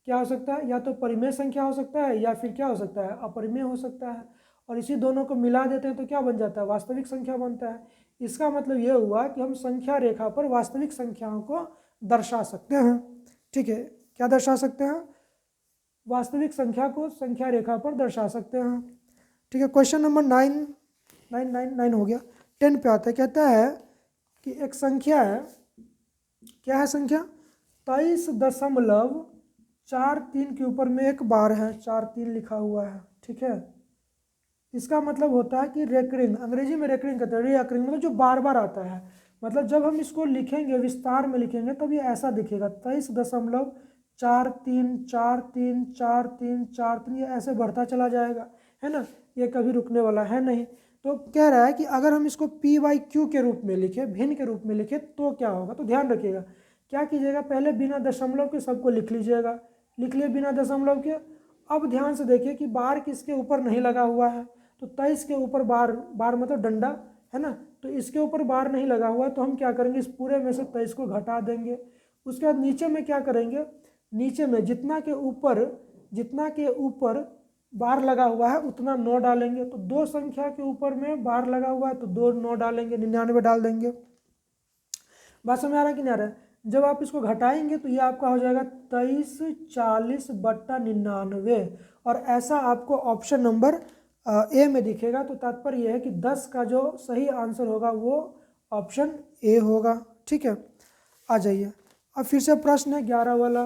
क्या हो सकता है? या तो परिमेय संख्या हो सकता है या फिर क्या हो सकता है? अपरिमेय हो सकता है। और इसी दोनों को मिला देते हैं तो क्या बन जाता है? वास्तविक संख्या बनता है। इसका मतलब ये हुआ कि हम संख्या रेखा पर वास्तविक संख्याओं को दर्शा सकते हैं। ठीक है, क्या दर्शा सकते हैं? वास्तविक संख्या को संख्या रेखा पर दर्शा सकते हैं। ठीक है, क्वेश्चन नंबर 9 हो गया। 10 पे आता है, कहता है कि एक संख्या है, क्या है संख्या? 23.43 के ऊपर में एक बार है, 43 लिखा हुआ है। ठीक है, इसका मतलब होता है कि रेकरिंग, अंग्रेजी में रेकरिंग कहते हैं, रिकरिंग मतलब जो बार बार आता है। मतलब जब हम इसको लिखेंगे, विस्तार में लिखेंगे, तब ये ऐसा दिखेगा 23.43434343 ये ऐसे बढ़ता चला जाएगा, है ना, ये कभी रुकने वाला है नहीं। तो कह रहा है कि अगर हम इसको p/q के रूप में लिखें, भिन्न के रूप में लिखें, तो क्या होगा? तो ध्यान रखिएगा, क्या कीजिएगा, पहले बिना दशमलव के सबको लिख लीजिएगा। लिख लिए बिना दशमलव के। अब ध्यान से देखिए कि बार किसके ऊपर नहीं लगा हुआ है, तो 23 के ऊपर बार, बार मतलब डंडा, है ना, तो इसके ऊपर बार नहीं लगा हुआ है, तो हम क्या करेंगे, इस पूरे में से 23 को घटा देंगे। उसके बाद नीचे में क्या करेंगे, नीचे में जितना के ऊपर बार लगा हुआ है उतना 9 डालेंगे। तो 2 संख्या के ऊपर में बार लगा हुआ है तो 2 9 डालेंगे, 99 डाल देंगे। बात समझ आ रहा है कि नहीं आ रहा है? जब आप इसको घटाएंगे तो ये आपका हो जाएगा 2340/99, और ऐसा आपको ऑप्शन नंबर ए में दिखेगा। तो तात्पर्य यह है कि 10 का जो सही आंसर होगा वो ऑप्शन ए होगा। ठीक है, आ जाइए। अब फिर से प्रश्न है 11 वाला।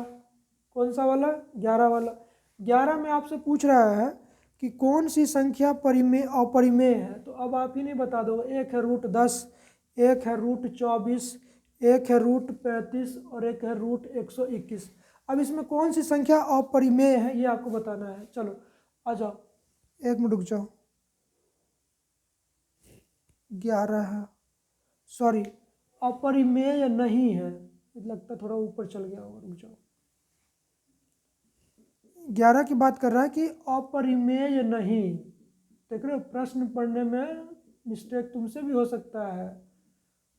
कौन सा वाला? 11 वाला। 11 में आपसे पूछ रहा है कि कौन सी संख्या परिमेय अपरिमेय है? तो अब आप ही नहीं बता दो। एक है रूट 10, एक है रूट 24, एक है रूट 35 और एक है रूट 121। अब इसमें कौन सी संख्या अपरिमेय है ये आपको बताना है। चलो आ जाओ, एक मिनट रुक जाओ। 11 है, सॉरी अपरिमेय नहीं है, लगता थोड़ा ऊपर चल गया होगा, रुक जाओ। 11 की बात कर रहा है कि अपरिमेय नहीं। देख रहे हो, प्रश्न पढ़ने में मिस्टेक तुमसे भी हो सकता है।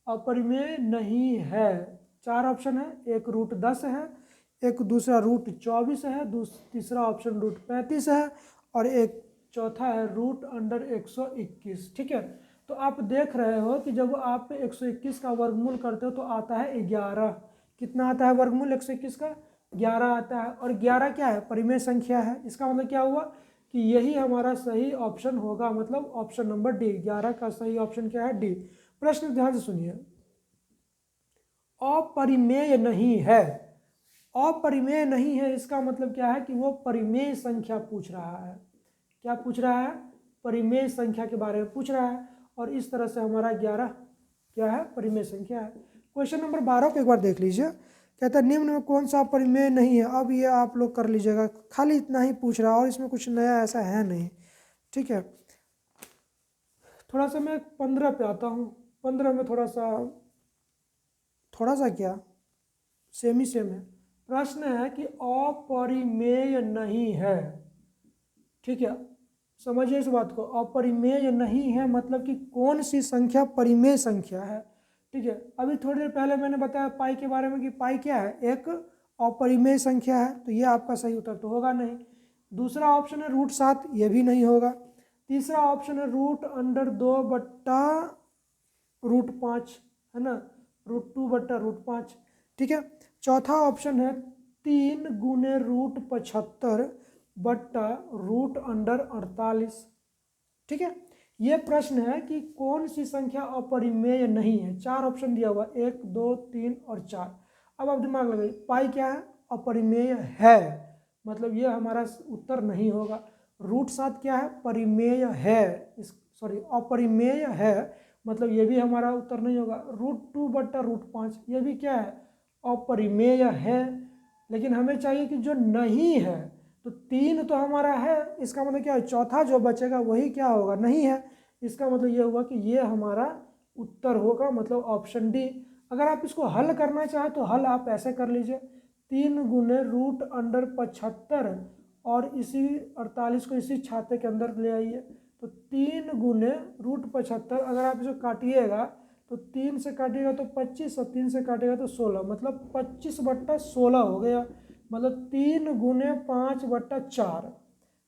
अपरिमेय नहीं है, 4 ऑप्शन है, एक रूट 10 है, एक दूसरा रूट 24 है, तीसरा ऑप्शन रूट 35 है, और एक चौथा है रूट अंडर 121। ठीक है, तो आप देख रहे हो कि जब आप 121 का वर्गमूल करते हो तो आता है 11। कितना आता है वर्गमूल 121 का? 11 आता है। और 11 क्या है? परिमेय संख्या है। इसका मतलब क्या हुआ कि यही हमारा सही ऑप्शन होगा, मतलब ऑप्शन नंबर डी। 11 का सही ऑप्शन क्या है? डी। प्रश्न ध्यान से सुनिए, अपरिमेय नहीं है। अपरिमेय नहीं है इसका मतलब क्या है कि वो परिमेय संख्या पूछ रहा है। क्या पूछ रहा है? परिमेय संख्या के बारे में पूछ रहा है। और इस तरह से हमारा 11 क्या है? परिमेय संख्या है। क्वेश्चन नंबर 12 को एक बार देख लीजिए। कहता है निम्न में कौन सा परिमेय नहीं है। अब ये आप लोग कर लीजिएगा, खाली इतना ही पूछ रहा है और इसमें कुछ नया ऐसा है नहीं। ठीक है, थोड़ा सा मैं 15 पे आता हूँ। 15 में थोड़ा सा क्या, सेम ही सेम है। प्रश्न है कि अपरिमेय नहीं है। ठीक है, समझिए इस बात को। अपरिमेय नहीं है मतलब कि कौन सी संख्या परिमेय संख्या है। ठीक है, अभी थोड़ी देर पहले मैंने बताया पाई के बारे में कि पाई क्या है? एक अपरिमेय संख्या है, तो ये आपका सही उत्तर तो होगा नहीं। दूसरा ऑप्शन है रूट 7, ये भी नहीं होगा। तीसरा ऑप्शन है रूट अंडर 2 बट्टा रूट 5, है ना, रूट 2 बट्टा रूट 5। ठीक है, चौथा ऑप्शन है 3 गुने रूट 75 बट्टा रूट अंडर 48। ठीक है, ये प्रश्न है कि कौन सी संख्या अपरिमेय नहीं है। 4 ऑप्शन दिया हुआ, 1 2 3 और 4। अब आप दिमाग लगाइए, पाई क्या है? अपरिमेय है, मतलब ये हमारा उत्तर नहीं होगा। रूट 7 क्या है? परिमेय है। अपरिमेय है, मतलब ये भी हमारा उत्तर नहीं होगा। रूट 2 बट्टा रूट 5 ये भी क्या है? अपरिमेय है। लेकिन हमें चाहिए कि जो नहीं है, तो 3 तो हमारा है, इसका मतलब क्या है? चौथा जो बचेगा वही क्या होगा? नहीं है। इसका मतलब ये हुआ कि ये हमारा उत्तर होगा, मतलब ऑप्शन डी। अगर आप इसको हल करना चाहें तो हल आप ऐसे कर लीजिए, 3 गुने रूट अंडर 75 और इसी 48 को इसी छाते के अंदर ले आइए, तो 3 गुने रूट 75। अगर आप इसको काटिएगा तो 3 से काटिएगा तो 25 और 3 से काटिएगा तो 16, मतलब 25 बट्टा 16 हो गया, मतलब 3 गुने 5 बट्टा 4।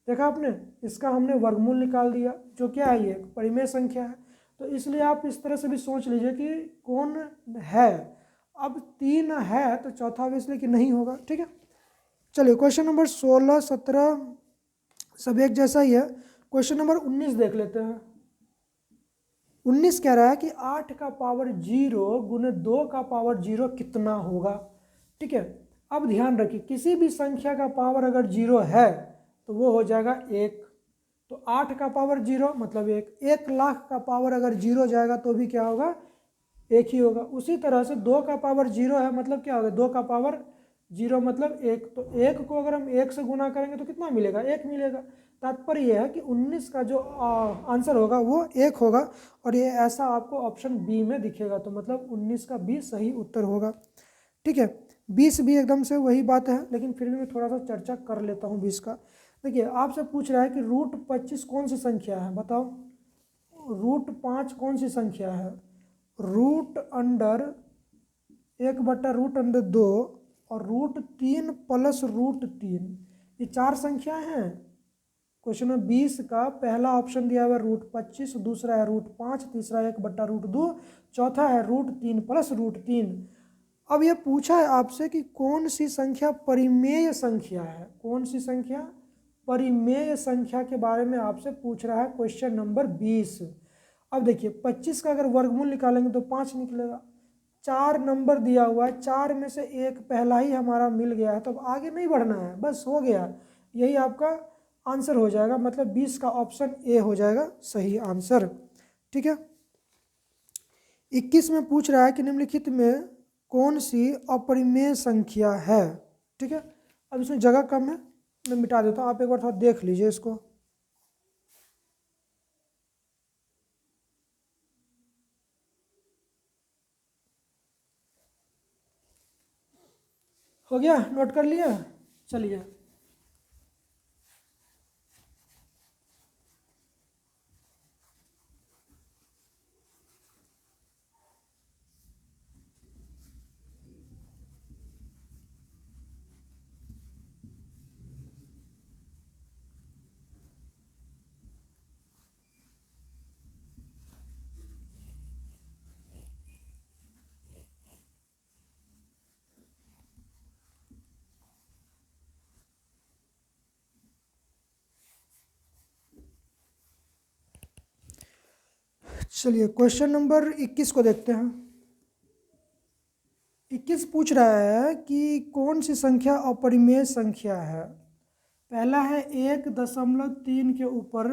देखा आपने, इसका हमने वर्गमूल निकाल दिया, जो क्या है? ये परिमेय संख्या है। तो इसलिए आप इस तरह से भी सोच लीजिए कि कौन है। अब 3 है तो चौथा भी इसलिए कि नहीं होगा। ठीक है, चलिए क्वेश्चन नंबर 16 17 सब एक जैसा ही है। क्वेश्चन नंबर 19 देख लेते हैं। 19 कह रहा है कि 8 का पावर 0 गुने 2 का पावर 0 कितना होगा। ठीक है, अब ध्यान रखिए, किसी भी संख्या का पावर अगर 0 है तो वो हो जाएगा 1। तो 8 का पावर 0 मतलब 1 लाख का पावर अगर 0 जाएगा तो भी क्या होगा? 1 ही होगा। उसी तरह से 2 का पावर 0 है मतलब क्या होगा? 2 का पावर 0 मतलब 1। तो 1 को अगर हम 1 से गुना करेंगे तो कितना मिलेगा? 1 मिलेगा। तात्पर्य यह है कि 19 का जो आंसर होगा वो 1 होगा, और ये ऐसा आपको ऑप्शन बी में दिखेगा, तो मतलब 19 का बी सही उत्तर होगा। ठीक है, 20 भी एकदम से वही बात है, लेकिन फिर भी मैं थोड़ा सा चर्चा कर लेता हूँ 20 का। देखिए, आपसे पूछ रहा है कि रूट 25 कौन सी संख्या है, बताओ। रूट 5 कौन सी संख्या है? रूट अंडर 1 बट्टा रूट अंडर 2 और रूट 3 प्लस रूट 3, ये 4 संख्याएं हैं। क्वेश्चन नंबर 20 का पहला ऑप्शन दिया हुआ है रूट 25, दूसरा है रूट 5, तीसरा 1 बट्टा रूट 2, चौथा है रूट 3 प्लस रूट 3। अब ये पूछा है आपसे कि कौन सी संख्या परिमेय संख्या है। कौन सी संख्या परिमेय संख्या के बारे में आपसे पूछ रहा है क्वेश्चन नंबर 20। अब देखिए, 25 का अगर वर्गमूल निकालेंगे तो 5 निकलेगा। 4 नंबर दिया हुआ है, 4 में से एक पहला ही हमारा मिल गया है, तो अब आगे नहीं बढ़ना है, बस हो गया, यही आपका आंसर हो जाएगा, मतलब 20 का ऑप्शन ए हो जाएगा सही आंसर। ठीक है, 21 में पूछ रहा है कि निम्नलिखित में कौन सी अपरिमेय संख्या है। ठीक है, अब इसमें जगह कम है, मैं मिटा देता हूँ, आप एक बार थोड़ा देख लीजिए इसको। हो गया, नोट कर लिया? चलिए, चलिए क्वेश्चन नंबर 21 को देखते हैं। 21 पूछ रहा है कि कौन सी संख्या अपरिमेय संख्या है। पहला है 1.3 के ऊपर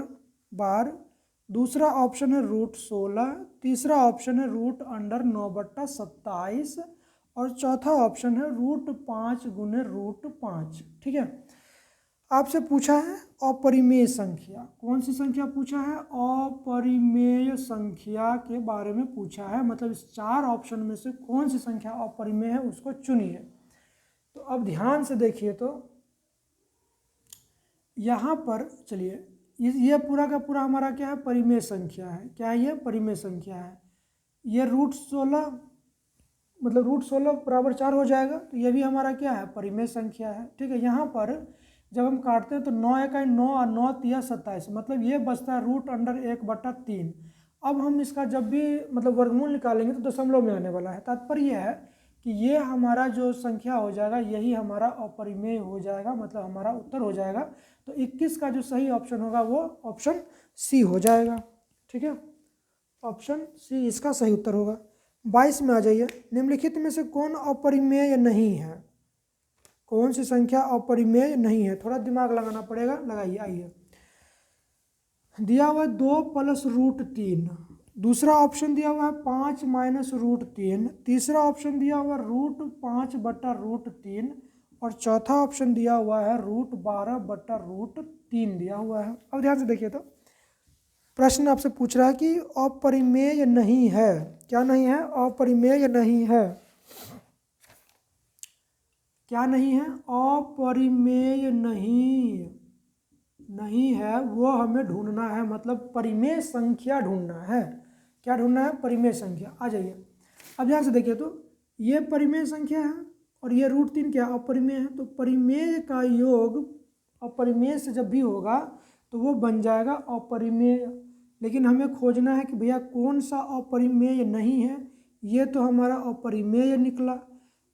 बार, दूसरा ऑप्शन है √16, तीसरा ऑप्शन है √9/27 और चौथा ऑप्शन है √5 गुने √5। ठीक है, आपसे पूछा है अपरिमेय संख्या। कौन सी संख्या पूछा है? अपरिमेय संख्या के बारे में पूछा है, मतलब इस 4 ऑप्शन में से कौन सी संख्या अपरिमेय है उसको चुनिए। तो अब ध्यान से देखिए, तो यहाँ पर चलिए ये पूरा का पूरा हमारा क्या है? परिमेय संख्या है। क्या है ये? परिमेय संख्या है। ये √16 मतलब √16 बराबर 4 हो जाएगा, तो ये भी हमारा क्या है? परिमेय संख्या है। ठीक है, यहाँ पर जब हम काटते हैं तो 9 × 9 और 9 × 3 27, मतलब ये बचता है √1/3। अब हम इसका जब भी मतलब वर्गमूल निकालेंगे तो दशमलव में आने वाला है। तात्पर्य यह है कि ये हमारा जो संख्या हो जाएगा यही हमारा अपरिमेय हो जाएगा, मतलब हमारा उत्तर हो जाएगा। तो 21 का जो सही ऑप्शन होगा वो ऑप्शन सी हो जाएगा। ठीक है, ऑप्शन सी इसका सही उत्तर होगा। 22 में आ जाइए। निम्नलिखित में से कौन अपरिमेय नहीं है? कौन सी संख्या अपरिमेय नहीं है? थोड़ा दिमाग लगाना पड़ेगा, लगाइए। आइए, दिया हुआ 2 + √3, दूसरा ऑप्शन दिया हुआ है 5 - √3, तीसरा ऑप्शन दिया हुआ है √5/√3 और चौथा ऑप्शन दिया हुआ है √12/√3 दिया हुआ है। अब ध्यान से देखिए, तो प्रश्न आपसे पूछ रहा है कि अपरिमेय नहीं है। क्या नहीं है? अपरिमेय नहीं है। क्या नहीं है? अपरिमेय नहीं है, वो हमें ढूंढना है, मतलब परिमेय संख्या ढूंढना है। क्या ढूंढना है? परिमेय संख्या। आ जाइए, अब ध्यान से देखिए, तो ये परिमेय संख्या है और ये √3 क्या? अपरिमेय है। तो परिमेय का योग अपरिमेय से जब भी होगा तो वो बन जाएगा अपरिमेय। लेकिन हमें खोजना है कि भैया कौन सा अपरिमेय नहीं है। ये तो हमारा अपरिमेय निकला।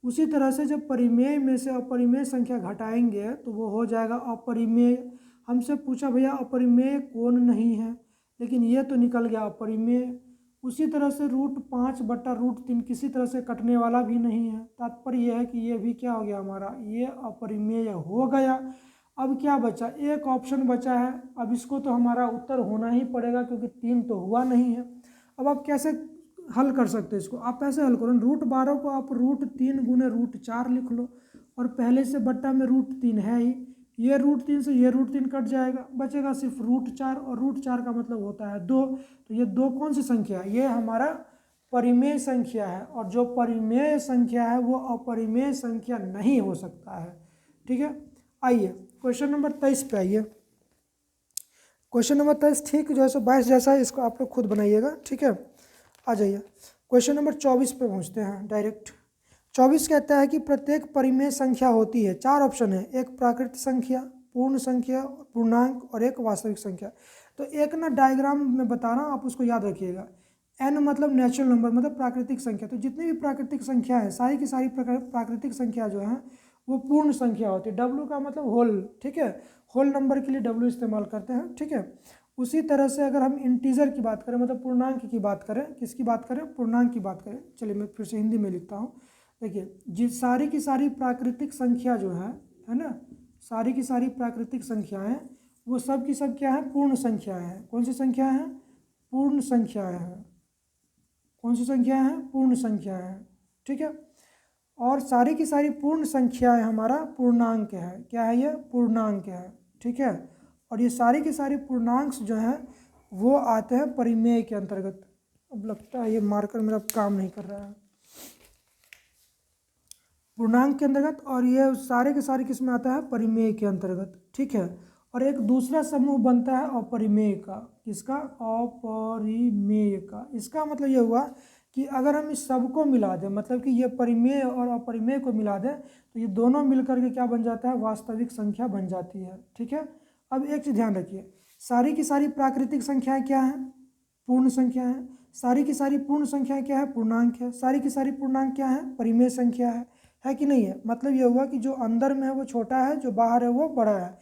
उसी तरह से जब परिमेय में से अपरिमेय संख्या घटाएंगे तो वो हो जाएगा अपरिमेय। हमसे पूछा भैया अपरिमेय कौन नहीं है, लेकिन ये तो निकल गया अपरिमेय। उसी तरह से √5/√3 किसी तरह से कटने वाला भी नहीं है। तात्पर्य यह है कि ये भी क्या हो गया हमारा? ये अपरिमेय हो गया। अब क्या बचा? एक ऑप्शन बचा है। अब इसको तो हमारा उत्तर होना ही पड़ेगा क्योंकि 3 तो हुआ नहीं है। अब आप कैसे हल कर सकते हैं इसको? आप ऐसे हल करो, √12 को आप √3 गुने √4 लिख लो और पहले से बट्टा में √3 है ही, ये √3 से ये √3 कट जाएगा, बचेगा सिर्फ √4 और √4 का मतलब होता है 2। तो ये 2 कौन सी संख्या है? ये हमारा परिमेय संख्या है और जो परिमेय संख्या है वो अपरिमेय संख्या नहीं हो सकता है। ठीक है, आइए क्वेश्चन नंबर 23 पे आइए। क्वेश्चन नंबर 23 ठीक जो है सो 22 जैसा है, इसको आप लोग खुद बनाइएगा। ठीक है, आ जाइए क्वेश्चन नंबर 24 पे पहुँचते हैं डायरेक्ट। 24 कहता है कि प्रत्येक परिमेय संख्या होती है। 4 ऑप्शन है, एक प्राकृतिक संख्या, पूर्ण संख्या, पूर्णांक और एक वास्तविक संख्या। तो एक ना डायग्राम में बता रहा हूँ, आप उसको याद रखिएगा। n मतलब नेचुरल नंबर, मतलब प्राकृतिक संख्या। तो जितनी भी प्राकृतिक संख्या है सारी की सारी प्राकृतिक संख्या जो है वो पूर्ण संख्या होती है। w का मतलब होल। ठीक है, होल नंबर के लिए w इस्तेमाल करते हैं। ठीक है, उसी तरह से अगर हम इंटीजर की बात करें, मतलब पूर्णांक की बात करें, किसकी बात करें? पूर्णांक की बात करें। चलिए मैं फिर से हिंदी में लिखता हूँ। देखिए, जिस सारी की सारी प्राकृतिक संख्या जो है ना, सारी की सारी प्राकृतिक संख्याएं वो सब की सब क्या है? पूर्ण संख्याएं हैं। कौन सी संख्या है? पूर्ण संख्याएं हैं। कौन सी संख्या है? पूर्ण संख्याएं हैं। ठीक है, और सारी की सारी पूर्ण संख्याएं हमारा पूर्णांक है। क्या है ये? पूर्णांक है। ठीक है, और ये सारी की सारी पूर्णांक जो हैं वो आते हैं परिमेय के अंतर्गत। अब लगता है ये मार्कर मेरा काम नहीं कर रहा है। पूर्णांक के अंतर्गत, और ये सारे के सारे किस में आता है? परिमेय के अंतर्गत। ठीक है, और एक दूसरा समूह बनता है अपरिमेय का। किसका? अपरिमेय का। इसका मतलब ये हुआ कि अगर हम इस सब को मिला दें, मतलब कि ये परिमेय और अपरिमेय को मिला दें तो ये दोनों मिलकर के क्या बन जाता है? वास्तविक संख्या बन जाती है। ठीक है, अब एक चीज़ ध्यान रखिए, सारी की सारी प्राकृतिक संख्याएं क्या हैं? पूर्ण संख्या है। सारी की सारी पूर्ण संख्या क्या है? पूर्णांक है। सारी की सारी पूर्णांक क्या है? परिमेय संख्या है कि नहीं है? मतलब ये हुआ कि जो अंदर में है वो छोटा है, जो बाहर है वो बड़ा है।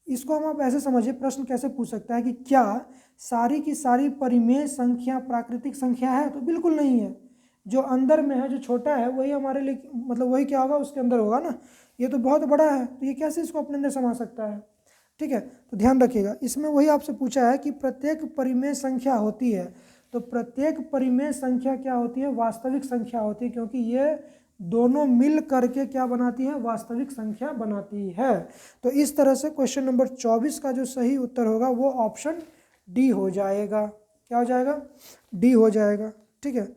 इसको हम आप ऐसे समझिए, प्रश्न कैसे पूछ सकता है कि क्या सारी की सारी परिमेय संख्या प्राकृतिक संख्या है? तो बिल्कुल नहीं है। जो अंदर में है, जो छोटा है, वही हमारे लिए मतलब वही क्या होगा, उसके अंदर होगा ना। ये तो बहुत बड़ा है, तो ये कैसे इसको अपने अंदर समा सकता है? ठीक है, तो ध्यान रखिएगा, इसमें वही आपसे पूछा है कि प्रत्येक परिमेय संख्या होती है, तो प्रत्येक परिमेय संख्या क्या होती है? वास्तविक संख्या होती है, क्योंकि ये दोनों मिल करके क्या बनाती है? वास्तविक संख्या बनाती है। तो इस तरह से क्वेश्चन नंबर 24 का जो सही उत्तर होगा वो ऑप्शन डी हो जाएगा। क्या हो जाएगा? डी हो जाएगा। ठीक है,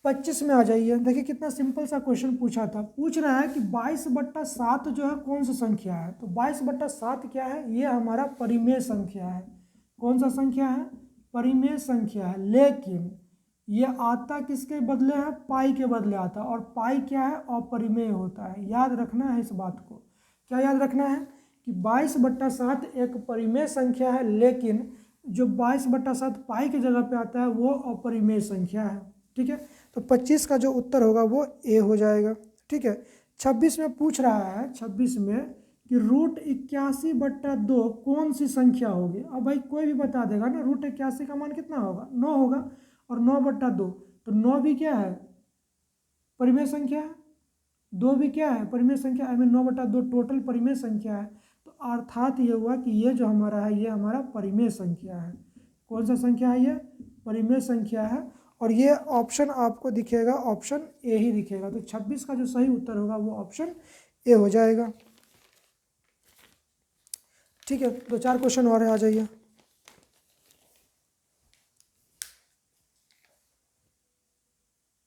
25 में आ जाइए। देखिए कितना सिंपल सा क्वेश्चन पूछा था। पूछ रहा है कि 22/7 जो है कौन सी संख्या है? तो 22/7 क्या है? ये हमारा परिमेय संख्या है। कौन सा संख्या है? परिमेय संख्या है। लेकिन ये आता किसके बदले है? पाई के बदले आता है, और पाई क्या है? अपरिमेय होता है। याद रखना है इस बात को। क्या याद रखना है? कि 22/7 एक परिमेय संख्या है, लेकिन जो 22/7 पाई की जगह पे आता है वो अपरिमेय संख्या है। ठीक है, तो 25 का जो उत्तर होगा वो ए हो जाएगा। ठीक है, 26 में पूछ रहा है, 26 में कि √81/2 कौन सी संख्या होगी? अब भाई कोई भी बता देगा ना। √81 का मान कितना होगा? 9 होगा, और 9/2, तो 9 भी क्या है? परिमेय संख्या है। 2 भी क्या है? परिमेय संख्या। आई मीन 9/2 टोटल परिमेय संख्या है। तो अर्थात ये हुआ कि ये जो हमारा है ये हमारा परिमेय संख्या है। कौन सा संख्या है? ये परिमेय संख्या है, और ये ऑप्शन आपको दिखेगा, ऑप्शन ए ही दिखेगा। तो 26 का जो सही उत्तर होगा वो ऑप्शन ए हो जाएगा। ठीक है, 2-4 क्वेश्चन और आ जाइए।